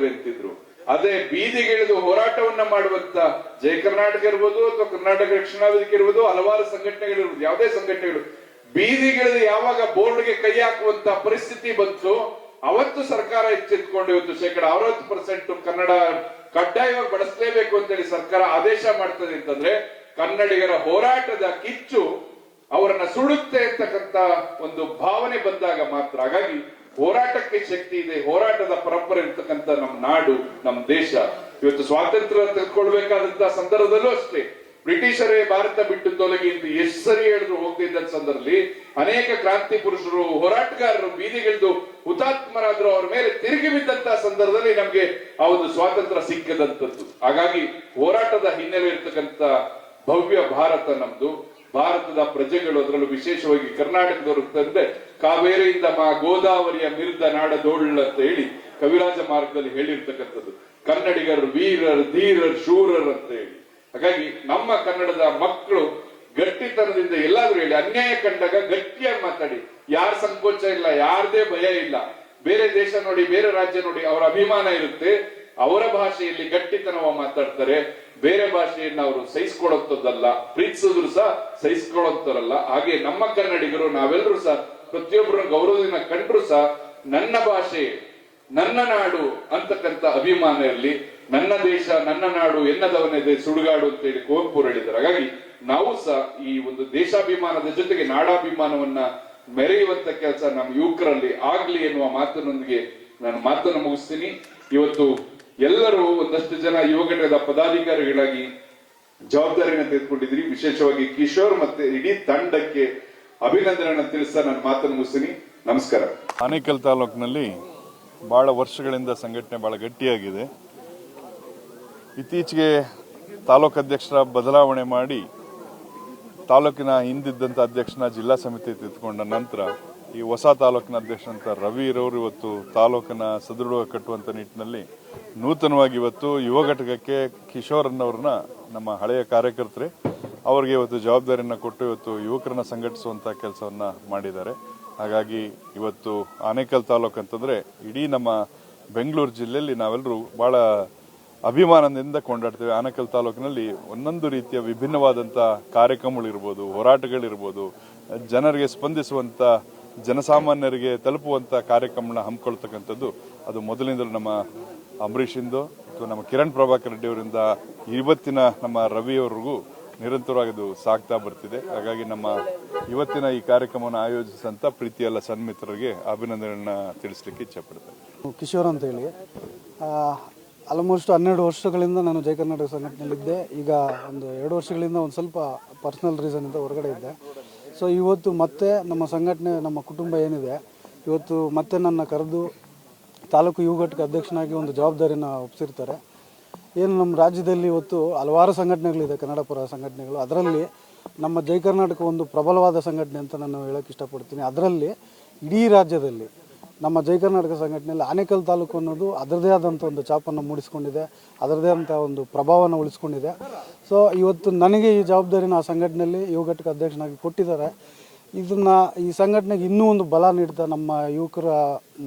ಅಂತಿದ್ರು. ಅದೇ ಬೀದಿಗಿಳಿದು ಹೋರಾಟವನ್ನ ಮಾಡುವಂತ ಜಯ ಕರ್ನಾಟಕ ಇರ್ಬೋದು ಅಥವಾ ಕರ್ನಾಟಕ ರಕ್ಷಣಾ ವೇದಿಕೆ ಇರ್ಬೋದು, ಹಲವಾರು ಸಂಘಟನೆಗಳಿರ್ಬೋದು, ಯಾವುದೇ ಸಂಘಟನೆಗಳು ಬೀದಿಗಿಳಿದು ಯಾವಾಗ ಬೋರ್ಡ್ಗೆ ಕೈ ಹಾಕುವಂತ ಪರಿಸ್ಥಿತಿ ಬಂತು, ಅವತ್ತು ಸರ್ಕಾರ ಎಚ್ಚೆತ್ಕೊಂಡು ಇವತ್ತು 60% ಕನ್ನಡ ಕಡ್ಡಾಯವಾಗಿ ಬಳಸಲೇಬೇಕು ಅಂತೇಳಿ ಸರ್ಕಾರ ಆದೇಶ ಮಾಡ್ತದೆ. ಅಂತಂದ್ರೆ ಕನ್ನಡಿಗರ ಹೋರಾಟದ ಕಿಚ್ಚು ಅವರನ್ನ ಸುಡುತ್ತೆ ಅಂತಕ್ಕಂತ ಒಂದು ಭಾವನೆ ಬಂದಾಗ ಮಾತ್ರ. ಹಾಗಾಗಿ ಹೋರಾಟಕ್ಕೆ ಶಕ್ತಿ ಇದೆ, ಹೋರಾಟದ ಪರಂಪರೆ ಇರ್ತಕ್ಕಂಥ ನಮ್ಮ ನಾಡು, ನಮ್ಮ ದೇಶ. ಇವತ್ತು ಸ್ವಾತಂತ್ರ್ಯ ತೆಗೆದುಕೊಳ್ಬೇಕಾದಂತಹ ಸಂದರ್ಭದಲ್ಲೂ ಅಷ್ಟೇ ಬ್ರಿಟಿಷರೇ ಭಾರತ ಬಿಟ್ಟು ತೊಲಗಿ ಅಂತ ಎಷ್ಟು ಸರಿ ಹೇಳಿದ್ರು ಹೋಗ್ತಿದ್ದ ಸಂದರ್ಭದಲ್ಲಿ ಅನೇಕ ಕ್ರಾಂತಿ ಪುರುಷರು, ಹೋರಾಟಗಾರರು ಬೀದಿಗಿಳಿದು ಹುತಾತ್ಮರಾದ್ರು, ಅವ್ರ ಮೇಲೆ ತಿರುಗಿ ಬಿದ್ದಂತಹ ಸಂದರ್ಭದಲ್ಲಿ ನಮ್ಗೆ ಆ ಒಂದು ಸ್ವಾತಂತ್ರ್ಯ ಸಿಕ್ಕದಂತದ್ದು. ಹಾಗಾಗಿ ಹೋರಾಟದ ಹಿನ್ನೆಲೆ ಇರ್ತಕ್ಕಂಥ ಭವ್ಯ ಭಾರತ ನಮ್ದು. ಭಾರತದ ಪ್ರಜೆಗಳು, ಅದರಲ್ಲೂ ವಿಶೇಷವಾಗಿ ಕರ್ನಾಟಕದವರು ತಂದ್ರೆ ಕಾವೇರಿಯಿಂದ ಗೋದಾವರಿಯ ಮಿರ್ದ ನಾಡದೋಳ್ ಅಂತ ಹೇಳಿ ಕವಿರಾಜ ಮಾರ್ಗದಲ್ಲಿ ಹೇಳಿರ್ತಕ್ಕಂಥದ್ದು. ಕನ್ನಡಿಗರು ವೀರರ್, ಧೀರರ್, ಶೂರರ್ ಅಂತ ಹೇಳಿ. ಹಾಗಾಗಿ ನಮ್ಮ ಕನ್ನಡದ ಮಕ್ಕಳು ಗಟ್ಟಿತನದಿಂದ ಎಲ್ಲಾದ್ರೂ ಹೇಳಿ, ಅನ್ಯಾಯ ಕಂಡಾಗ ಗಟ್ಟಿಯಾಗಿ ಮಾತಾಡಿ, ಯಾರ ಸಂಕೋಚ ಇಲ್ಲ, ಯಾರದೇ ಭಯ ಇಲ್ಲ. ಬೇರೆ ದೇಶ ನೋಡಿ, ಬೇರೆ ರಾಜ್ಯ ನೋಡಿ, ಅವರ ಅಭಿಮಾನ ಇರುತ್ತೆ, ಅವರ ಭಾಷೆಯಲ್ಲಿ ಗಟ್ಟಿತನವ ಮಾತಾಡ್ತಾರೆ. ಬೇರೆ ಭಾಷೆಯನ್ನ ಅವರು ಸಹಿಸ್ಕೊಳ್ಳೋದಲ್ಲ, ಪ್ರೀತಿಸಿದ್ರು ಸಹ ಸಹಿಸ್ಕೊಳ್ಳೋಂತಾರಲ್ಲ. ಹಾಗೆ ನಮ್ಮ ಕನ್ನಡಿಗರು ನಾವೆಲ್ಲರೂ ಸಹ ಪ್ರತಿಯೊಬ್ಬರ ಗೌರವದಿಂದ ಕಂಡ್ರು ಸಹ ನನ್ನ ಭಾಷೆ, ನನ್ನ ನಾಡು ಅಂತಕ್ಕಂಥ ಅಭಿಮಾನ ಇರಲಿ. ನನ್ನ ದೇಶ, ನನ್ನ ನಾಡು ಎನ್ನದವನೇ ಸುಡುಗಾಡು ಅಂತ ಹೇಳಿ ಕುವೆಂಪು ಹೇಳಿದ್ದಾರೆ. ಹಾಗಾಗಿ ನಾವು ಸಹ ಈ ಒಂದು ದೇಶಾಭಿಮಾನದ ಜೊತೆಗೆ ನಾಡಾಭಿಮಾನವನ್ನ ಮೆರೆಯುವಂತ ಕೆಲಸ ನಮ್ಮ ಯುವಕರಲ್ಲಿ ಆಗ್ಲಿ ಎನ್ನುವ ಮಾತಿನೊಂದಿಗೆ ನಾನು ಮಾತನ್ನು ಮುಗಿಸ್ತೀನಿ. ಇವತ್ತು ಎಲ್ಲರೂ ಒಂದಷ್ಟು ಜನ ಯುವ ಘಟಕದ ಪದಾಧಿಕಾರಿಗಳಾಗಿ ಜವಾಬ್ದಾರಿಯನ್ನು ತೆಗೆದುಕೊಂಡಿದ್ರಿ. ವಿಶೇಷವಾಗಿ ಕಿಶೋರ್ ಮತ್ತೆ ಇಡೀ ತಂಡಕ್ಕೆ ಅಭಿನಂದನೆಯನ್ನು ತಿಳಿಸ್ತಾ ನಾನು ಮಾತನ್ನು ಮುಗಿಸ್ತೀನಿ. ನಮಸ್ಕಾರ. ಆನೇಕಲ್ ತಾಲೂಕಿನಲ್ಲಿ ಬಹಳ ವರ್ಷಗಳಿಂದ ಸಂಘಟನೆ ಬಹಳ ಗಟ್ಟಿಯಾಗಿದೆ. ಇತ್ತೀಚೆಗೆ ತಾಲೂಕು ಅಧ್ಯಕ್ಷರ ಬದಲಾವಣೆ ಮಾಡಿ ತಾಲೂಕಿನ ಹಿಂದಿದ್ದಂಥ ಅಧ್ಯಕ್ಷನ ಜಿಲ್ಲಾ ಸಮಿತಿ ತೆಗೆದುಕೊಂಡ ನಂತರ ಈ ಹೊಸ ತಾಲೂಕಿನ ಅಧ್ಯಕ್ಷರಂತ ರವಿರವರು ಇವತ್ತು ತಾಲೂಕಿನ ಸದೃಢ ಕಟ್ಟುವಂಥ ನಿಟ್ಟಿನಲ್ಲಿ ನೂತನವಾಗಿ ಇವತ್ತು ಯುವ ಘಟಕಕ್ಕೆ ಕಿಶೋರ್ ಅನ್ನೋರನ್ನ, ನಮ್ಮ ಹಳೆಯ ಕಾರ್ಯಕರ್ತರೆ, ಅವರಿಗೆ ಇವತ್ತು ಜವಾಬ್ದಾರಿಯನ್ನು ಕೊಟ್ಟು ಇವತ್ತು ಯುವಕರನ್ನ ಸಂಘಟಿಸುವಂಥ ಕೆಲಸವನ್ನು ಮಾಡಿದ್ದಾರೆ. ಹಾಗಾಗಿ ಇವತ್ತು ಆನೇಕಲ್ ತಾಲೂಕು ಅಂತಂದರೆ ಇಡೀ ನಮ್ಮ ಬೆಂಗಳೂರು ಜಿಲ್ಲೆಯಲ್ಲಿ ನಾವೆಲ್ಲರೂ ಭಾಳ ಅಭಿಮಾನದಿಂದ ಕೊಂಡಾಡ್ತೇವೆ. ಆನೇಕಲ್ ತಾಲೂಕಿನಲ್ಲಿ ಒಂದೊಂದು ರೀತಿಯ ವಿಭಿನ್ನವಾದಂಥ ಕಾರ್ಯಕ್ರಮಗಳಿರ್ಬೋದು, ಹೋರಾಟಗಳಿರ್ಬೋದು, ಜನರಿಗೆ ಸ್ಪಂದಿಸುವಂಥ ಜನಸಾಮಾನ್ಯರಿಗೆ ತಲುಪುವಂಥ ಕಾರ್ಯಕ್ರಮನ ಹಮ್ಮಿಕೊಳ್ತಕ್ಕಂಥದ್ದು ಅದು ಮೊದಲಿನಿಂದಲೂ ನಮ್ಮ ಅಂಬರೀಷಿಂದು ಅಥವಾ ನಮ್ಮ ಕಿರಣ್ ಪ್ರಭಾಕರ್ ರೆಡ್ಡಿ ಅವರಿಂದ ಇವತ್ತಿನ ನಮ್ಮ ರವಿಯವರೆಗೂ ನಿರಂತರವಾಗಿ ಅದು ಸಾಗ್ತಾ ಬರ್ತಿದೆ. ಹಾಗಾಗಿ ನಮ್ಮ ಇವತ್ತಿನ ಈ ಕಾರ್ಯಕ್ರಮವನ್ನು ಆಯೋಜಿಸಿದಂಥ ಪ್ರೀತಿಯ ಎಲ್ಲ ಸನ್ಮಿತ್ರರಿಗೆ ಅಭಿನಂದನೆಗಳನ್ನ ತಿಳಿಸ್ಲಿಕ್ಕೆ ಇಚ್ಛೆಪಡ್ತೇನೆ. ಕಿಶೋರ್ ಅಂತ ಹೇಳಿ ಆಲ್ಮೋಸ್ಟ್ 12 ವರ್ಷಗಳಿಂದ ನಾನು ಜಯ ಕರ್ನಾಟಕ ಸಂಘಟನೆಯಲ್ಲಿದ್ದೆ. ಈಗ ಒಂದು 2 ವರ್ಷಗಳಿಂದ ಒಂದು ಸ್ವಲ್ಪ ಪರ್ಸನಲ್ ರೀಸನ್ನಿಂದ ಹೊರಗಡೆ ಇದ್ದೆ. ಸೊ ಇವತ್ತು ಮತ್ತೆ ನಮ್ಮ ಸಂಘಟನೆ, ನಮ್ಮ ಕುಟುಂಬ ಏನಿದೆ, ಇವತ್ತು ಮತ್ತೆ ನನ್ನ ಕರೆದು ತಾಲೂಕು ಯುವ ಘಟಕ ಅಧ್ಯಕ್ಷನಾಗಿ ಒಂದು ಜವಾಬ್ದಾರಿನ ಒಪ್ಪಿಸಿರ್ತಾರೆ. ಏನು ನಮ್ಮ ರಾಜ್ಯದಲ್ಲಿ ಇವತ್ತು ಹಲವಾರು ಸಂಘಟನೆಗಳಿದೆ, ಕನ್ನಡ ಪರ ಸಂಘಟನೆಗಳು. ಅದರಲ್ಲಿ ನಮ್ಮ ಜಯ ಕರ್ನಾಟಕ ಒಂದು ಪ್ರಬಲವಾದ ಸಂಘಟನೆ ಅಂತ ನಾನು ಹೇಳೋಕ್ಕೆ ಇಷ್ಟಪಡ್ತೀನಿ. ಅದರಲ್ಲಿ ಇಡೀ ರಾಜ್ಯದಲ್ಲಿ ನಮ್ಮ ಜಯ ಕರ್ನಾಟಕ ಸಂಘಟನೆಯಲ್ಲಿ ಆನೇಕಲ್ ತಾಲೂಕು ಅನ್ನೋದು ಅದರದೇ ಆದಂಥ ಒಂದು ಛಾಪನ್ನು ಮೂಡಿಸ್ಕೊಂಡಿದೆ, ಅದರದೇ ಆದಂಥ ಒಂದು ಪ್ರಭಾವನ ಉಳಿಸ್ಕೊಂಡಿದೆ. ಸೊ ಇವತ್ತು ನನಗೆ ಈ ಜವಾಬ್ದಾರಿನ ಆ ಸಂಘಟನೆಯಲ್ಲಿ ಯುವ ಘಟಕ ಅಧ್ಯಕ್ಷನಾಗಿ ಕೊಟ್ಟಿದ್ದಾರೆ. ಇದನ್ನು ಈ ಸಂಘಟನೆಗೆ ಇನ್ನೂ ಒಂದು ಬಲ ನೀಡ್ತಾ ನಮ್ಮ ಯುವಕರ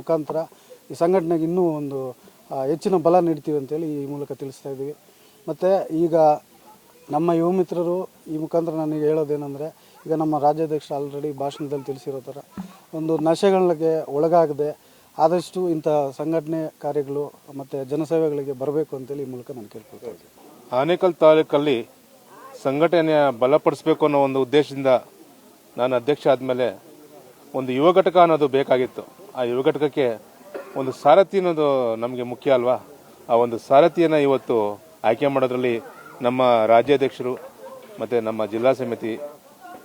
ಮುಖಾಂತರ ಈ ಸಂಘಟನೆಗೆ ಇನ್ನೂ ಒಂದು ಹೆಚ್ಚಿನ ಬಲ ನೀಡ್ತೀವಿ ಅಂತೇಳಿ ಈ ಮೂಲಕ ತಿಳಿಸ್ತಾ ಇದ್ದೀವಿ. ಮತ್ತು ಈಗ ನಮ್ಮ ಯುವ ಮಿತ್ರರು ಈ ಮುಖಾಂತರ ನನಗೆ ಹೇಳೋದೇನೆಂದರೆ, ಈಗ ನಮ್ಮ ರಾಜ್ಯಾಧ್ಯಕ್ಷರು ಆಲ್ರೆಡಿ ಭಾಷಣದಲ್ಲಿ ತಿಳಿಸಿರೋ ಥರ ಒಂದು ನಶೆಗಳಿಗೆ ಒಳಗಾಗದೆ ಆದಷ್ಟು ಇಂಥ ಸಂಘಟನೆ ಕಾರ್ಯಗಳು ಮತ್ತು ಜನಸೇವೆಗಳಿಗೆ ಬರಬೇಕು ಅಂತೇಳಿ ಈ ಮೂಲಕ ನಾನು ಕೇಳ್ಕೊಳ್ತಾ ಇದ್ದೀನಿ. ಆನೇಕಲ್ ತಾಲೂಕಲ್ಲಿ ಸಂಘಟನೆಯ ಬಲಪಡಿಸಬೇಕು ಅನ್ನೋ ಒಂದು ಉದ್ದೇಶದಿಂದ ನಾನು ಅಧ್ಯಕ್ಷ ಆದಮೇಲೆ ಒಂದು ಯುವ ಘಟಕ ಅನ್ನೋದು ಬೇಕಾಗಿತ್ತು. ಆ ಯುವ ಘಟಕಕ್ಕೆ ಒಂದು ಸಾರಥಿ ಅನ್ನೋದು ನಮಗೆ ಮುಖ್ಯ ಅಲ್ವಾ. ಆ ಒಂದು ಸಾರಥಿಯನ್ನು ಇವತ್ತು ಆಯ್ಕೆ ಮಾಡೋದ್ರಲ್ಲಿ ನಮ್ಮ ರಾಜ್ಯಾಧ್ಯಕ್ಷರು ಮತ್ತು ನಮ್ಮ ಜಿಲ್ಲಾ ಸಮಿತಿ,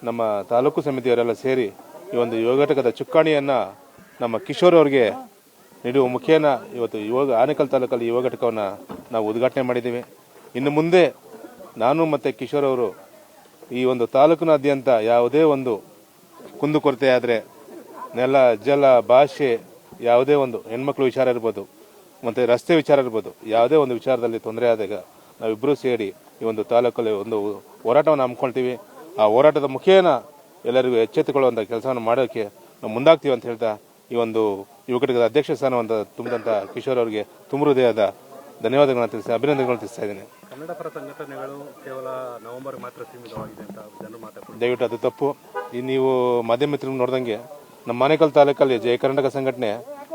ನಮ್ಮ ತಾಲೂಕು ಸಮಿತಿಯವರೆಲ್ಲ ಸೇರಿ ಈ ಒಂದು ಯುವ ಘಟಕದ ಚುಕ್ಕಾಣಿಯನ್ನು ನಮ್ಮ ಕಿಶೋರ್ ಅವರಿಗೆ ನೀಡುವ ಮುಖೇನ ಇವತ್ತು ಆನೇಕಲ್ ತಾಲೂಕಲ್ಲಿ ಯುವ ಘಟಕವನ್ನು ನಾವು ಉದ್ಘಾಟನೆ ಮಾಡಿದ್ದೀವಿ. ಇನ್ನು ಮುಂದೆ ನಾನು ಮತ್ತು ಕಿಶೋರ್ ಅವರು ಈ ಒಂದು ತಾಲೂಕಿನಾದ್ಯಂತ ಯಾವುದೇ ಒಂದು ಕುಂದುಕೊರತೆ ಆದರೆ ನೆಲ, ಜಲ, ಭಾಷೆ, ಯಾವುದೇ ಒಂದು ಹೆಣ್ಮಕ್ಳು ವಿಚಾರ ಇರ್ಬೋದು, ಮತ್ತು ರಸ್ತೆ ವಿಚಾರ ಇರ್ಬೋದು, ಯಾವುದೇ ಒಂದು ವಿಚಾರದಲ್ಲಿ ತೊಂದರೆ ಆದಾಗ ನಾವಿಬ್ಬರೂ ಸೇರಿ ಈ ಒಂದು ತಾಲೂಕಲ್ಲಿ ಒಂದು ಹೋರಾಟವನ್ನು ಹಮ್ಮಿಕೊಳ್ತೀವಿ. ಆ ಹೋರಾಟದ ಮುಖೇನ ಎಲ್ಲರಿಗೂ ಎಚ್ಚೆತ್ತುಕೊಳ್ಳುವಂಥ ಕೆಲಸವನ್ನು ಮಾಡೋಕ್ಕೆ ನಾವು ಮುಂದಾಗ್ತೀವಿ ಅಂತ ಹೇಳ್ತಾ ಈ ಒಂದು ಯುವ ಘಟಕದ ಅಧ್ಯಕ್ಷ ಸ್ಥಾನವನ್ನು ತುಂಬಿದಂಥ ಕಿಶೋರ್ ಅವರಿಗೆ ತುಂಬ ಹೃದಯದ ಧನ್ಯವಾದಗಳನ್ನು ತಿಳಿಸಿ ಅಭಿನಂದನೆಗಳನ್ನು ತಿಳಿಸ್ತಾ ಇದ್ದೀನಿ. ಕನ್ನಡ ಪರ ಸಂಘಟನೆಗಳು ಕೇವಲ ನವೆಂಬರ್ ಮಾತ್ರ ಸೀಮಿತವಾಗಿದೆ ಅಂತ ಜನರು ಮಾತಾಡ್ತಾರೆ. ದಯವಿಟ್ಟು ಅದು ತಪ್ಪು. ಈ ನೀವು ಮಾಧ್ಯಮ ಮಿತ್ರರು ನೋಡ್ದಂಗೆ ನಮ್ಮ ಆನೇಕಲ್ ತಾಲೂಕಲ್ಲಿ ಜಯ ಕರ್ನಾಟಕ ಸಂಘಟನೆ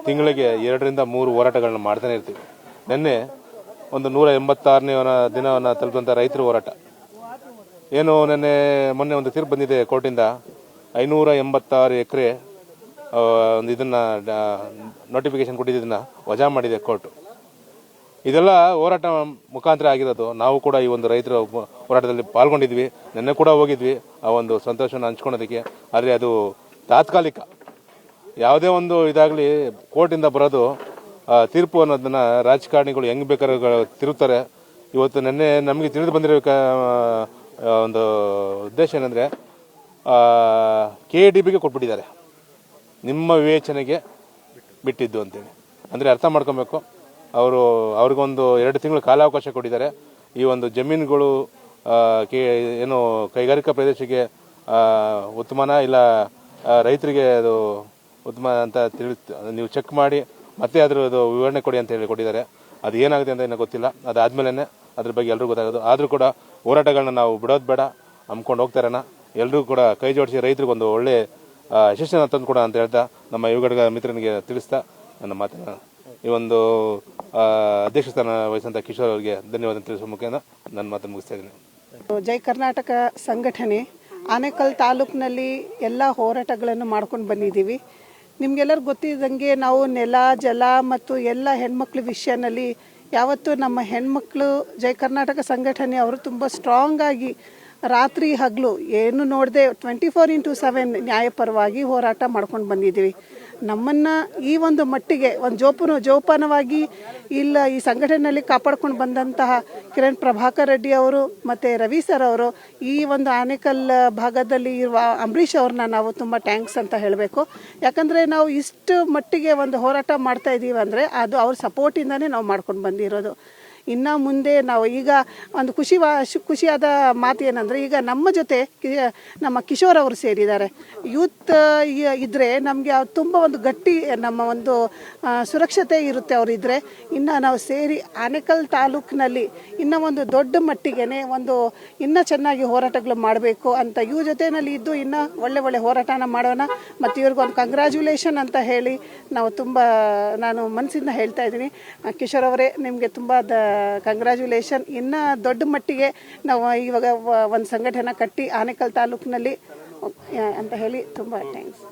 ತಿಂಗಳಿಗೆ 2 ರಿಂದ 3 ಹೋರಾಟಗಳನ್ನ ಮಾಡ್ತಾನೆ ಇರ್ತೀವಿ. ನಿನ್ನೆ ಒಂದು 186ನೇ ದಿನವನ್ನು ತಲುಪಿದಂಥ ರೈತರ ಹೋರಾಟ ಏನು, ಮೊನ್ನೆ ಒಂದು ತೀರ್ಪು ಬಂದಿದೆ ಕೋರ್ಟಿಂದ. 586 ಎಕರೆ ಒಂದು ಇದನ್ನ ನೋಟಿಫಿಕೇಶನ್ ಕೊಟ್ಟಿದ್ದನ್ನ ವಜಾ ಮಾಡಿದೆ ಕೋರ್ಟ್. ಇದೆಲ್ಲ ಹೋರಾಟ ಮುಖಾಂತರ ಆಗಿರೋದು. ನಾವು ಕೂಡ ಈ ಒಂದು ರೈತರ ಹೋರಾಟದಲ್ಲಿ ಪಾಲ್ಗೊಂಡಿದ್ವಿ, ನಿನ್ನೆ ಕೂಡ ಹೋಗಿದ್ವಿ ಆ ಒಂದು ಸಂತೋಷವನ್ನು ಹಂಚ್ಕೊಳೋದಕ್ಕೆ. ಆದರೆ ಅದು ತಾತ್ಕಾಲಿಕ. ಯಾವುದೇ ಒಂದು ಇದಾಗಲಿ ಕೋರ್ಟಿಂದ ಬರೋದು ತೀರ್ಪು ಅನ್ನೋದನ್ನ ರಾಜಕಾರಣಿಗಳು ಹೆಂಗ್ ಬೇಕಾದ್ರೆ ತಿರುತ್ತಾರೆ. ಇವತ್ತು ನಿನ್ನೆ ನಮಗೆ ತಿಳಿದು ಬಂದಿರೋ ಒಂದು ಉದ್ದೇಶ ಏನಂದ್ರೆ KDBಗೆ ಕೊಟ್ಬಿಟ್ಟಿದ್ದಾರೆ, ನಿಮ್ಮ ವಿವೇಚನೆಗೆ ಬಿಟ್ಟಿದ್ದು ಅಂತೇಳಿ. ಅಂದರೆ ಅರ್ಥ ಮಾಡ್ಕೊಬೇಕು, ಅವ್ರಿಗೊಂದು 2 ತಿಂಗಳು ಕಾಲಾವಕಾಶ ಕೊಟ್ಟಿದ್ದಾರೆ. ಈ ಒಂದು ಜಮೀನುಗಳು ಏನು ಕೈಗಾರಿಕಾ ಪ್ರದೇಶಕ್ಕೆ ಉತ್ತಮನ ಇಲ್ಲ ರೈತರಿಗೆ ಅದು ಉತ್ತಮ ಅಂತ ನೀವು ಚೆಕ್ ಮಾಡಿ ಮತ್ತೆ ಅದ್ರದ್ದು ವಿವರಣೆ ಕೊಡಿ ಅಂತ ಹೇಳಿ ಕೊಟ್ಟಿದ್ದಾರೆ. ಅದು ಏನಾಗಿದೆ ಅಂತ ಏನೋ ಗೊತ್ತಿಲ್ಲ. ಅದಾದ್ಮೇಲೆ ಅದ್ರ ಬಗ್ಗೆ ಎಲ್ರಿಗೂ ಗೊತ್ತಾಗೋದು. ಆದರೂ ಕೂಡ ಹೋರಾಟಗಳನ್ನ ನಾವು ಬಿಡೋದು ಬೇಡ, ಹಮ್ಕೊಂಡು ಹೋಗ್ತಾರಣ. ಎಲ್ಲರೂ ಕೂಡ ಕೈ ಜೋಡಿಸಿ ರೈತರಿಗೊಂದು ಒಳ್ಳೆ ಯಶಸ್ಸನ್ನು ತಂದು ಕೊಡ ಅಂತ ಹೇಳ್ತಾ ನಮ್ಮ ಯುವ ಘಟಕ ಮಿತ್ರನಿಗೆ ತಿಳಿಸ್ತಾ ನನ್ನ ಮಾತನ್ನ ಈ ಒಂದು ಅಧ್ಯಕ್ಷ ಸ್ಥಾನ ವಹಿಸಿದಂಥ ಕಿಶೋರ್ ಅವರಿಗೆ ಧನ್ಯವಾದ ತಿಳಿಸುವ ಮುಖೇನ ನನ್ನ ಮಾತನ್ನು ಮುಗಿಸ್ತಾ ಇದ್ದೀನಿ. ಜೈ ಕರ್ನಾಟಕ ಸಂಘಟನೆ ಆನೇಕಲ್ ತಾಲೂಕಿನಲ್ಲಿ ಎಲ್ಲ ಹೋರಾಟಗಳನ್ನು ಮಾಡ್ಕೊಂಡು ಬಂದಿದ್ದೀವಿ. ನಿಮಗೆಲ್ಲರಿಗೂ ಗೊತ್ತಿದ್ದಂಗೆ ನಾವು ನೆಲ, ಜಲ ಮತ್ತು ಎಲ್ಲ ಹೆಣ್ಮಕ್ಳ ವಿಷಯದಲ್ಲಿ ಯಾವತ್ತೂ ನಮ್ಮ ಹೆಣ್ಮಕ್ಳು ಜೈ ಕರ್ನಾಟಕ ಸಂಘಟನೆ ಅವರು ತುಂಬ ಸ್ಟ್ರಾಂಗ್ ಆಗಿ ರಾತ್ರಿ ಹಗಲು ಏನು ನೋಡದೆ 24x7 ನ್ಯಾಯಪರವಾಗಿ ಹೋರಾಟ ಮಾಡ್ಕೊಂಡು ಬಂದಿದ್ದೀವಿ. ನಮ್ಮನ್ನು ಈ ಒಂದು ಮಟ್ಟಿಗೆ ಒಂದು ಜೋಪಾನವಾಗಿ ಇಲ್ಲ ಈ ಸಂಘಟನೆಯಲ್ಲಿ ಕಾಪಾಡ್ಕೊಂಡು ಬಂದಂತಹ ಕಿರಣ್ ಪ್ರಭಾಕರ್ ರೆಡ್ಡಿ ಅವರು ಮತ್ತು ರವಿ ಸರ್ ಅವರು, ಈ ಒಂದು ಆನೇಕಲ್ ಭಾಗದಲ್ಲಿ ಇರುವ ಅಂಬರೀಷ್ ಅವ್ರನ್ನ ನಾವು ತುಂಬ ಥ್ಯಾಂಕ್ಸ್ ಅಂತ ಹೇಳಬೇಕು. ಯಾಕಂದರೆ ನಾವು ಇಷ್ಟು ಮಟ್ಟಿಗೆ ಒಂದು ಹೋರಾಟ ಮಾಡ್ತಾ ಇದ್ದೀವಿ ಅಂದರೆ ಅದು ಅವ್ರ ಸಪೋರ್ಟಿಂದನೇ ನಾವು ಮಾಡ್ಕೊಂಡು ಬಂದಿರೋದು. ಇನ್ನು ಮುಂದೆ ನಾವು ಈಗ ಒಂದು ಖುಷಿಯಾದ ಮಾತು ಏನಂದರೆ, ಈಗ ನಮ್ಮ ಜೊತೆ ನಮ್ಮ ಕಿಶೋರ್ ಅವರು ಸೇರಿದ್ದಾರೆ. ಯೂತ್ ಇದ್ದರೆ ನಮಗೆ ತುಂಬ ಒಂದು ಗಟ್ಟಿ ನಮ್ಮ ಒಂದು ಸುರಕ್ಷತೆ ಇರುತ್ತೆ ಅವರಿದ್ದರೆ. ಇನ್ನು ನಾವು ಸೇರಿ ಆನೇಕಲ್ ತಾಲೂಕಿನಲ್ಲಿ ಇನ್ನೂ ಒಂದು ದೊಡ್ಡ ಮಟ್ಟಿಗೆ ಒಂದು ಇನ್ನೂ ಚೆನ್ನಾಗಿ ಹೋರಾಟಗಳು ಮಾಡಬೇಕು ಅಂತ ಇವ್ರ ಜೊತೆಯಲ್ಲಿ ಇದ್ದು ಇನ್ನೂ ಒಳ್ಳೆ ಹೋರಾಟನ ಮಾಡೋಣ. ಮತ್ತು ಇವ್ರಿಗೊಂದು ಕಂಗ್ರ್ಯಾಚುಲೇಷನ್ ಅಂತ ಹೇಳಿ ನಾನು ಮನಸ್ಸಿಂದ ಹೇಳ್ತಾ ಇದ್ದೀನಿ. ಕಿಶೋರ್ ಅವರೇ, ನಿಮಗೆ ತುಂಬ ಕಂಗ್ರ್ಯಾಚುಲೇಷನ್. ಇನ್ನೂ ದೊಡ್ಡ ಮಟ್ಟಿಗೆ ನಾವು ಇವಾಗ ಒಂದು ಸಂಘಟನೆ ಕಟ್ಟಿ ಆನೇಕಲ್ ತಾಲೂಕಿನಲ್ಲಿ ಅಂತ ಹೇಳಿ ತುಂಬ ಥ್ಯಾಂಕ್ಸ್.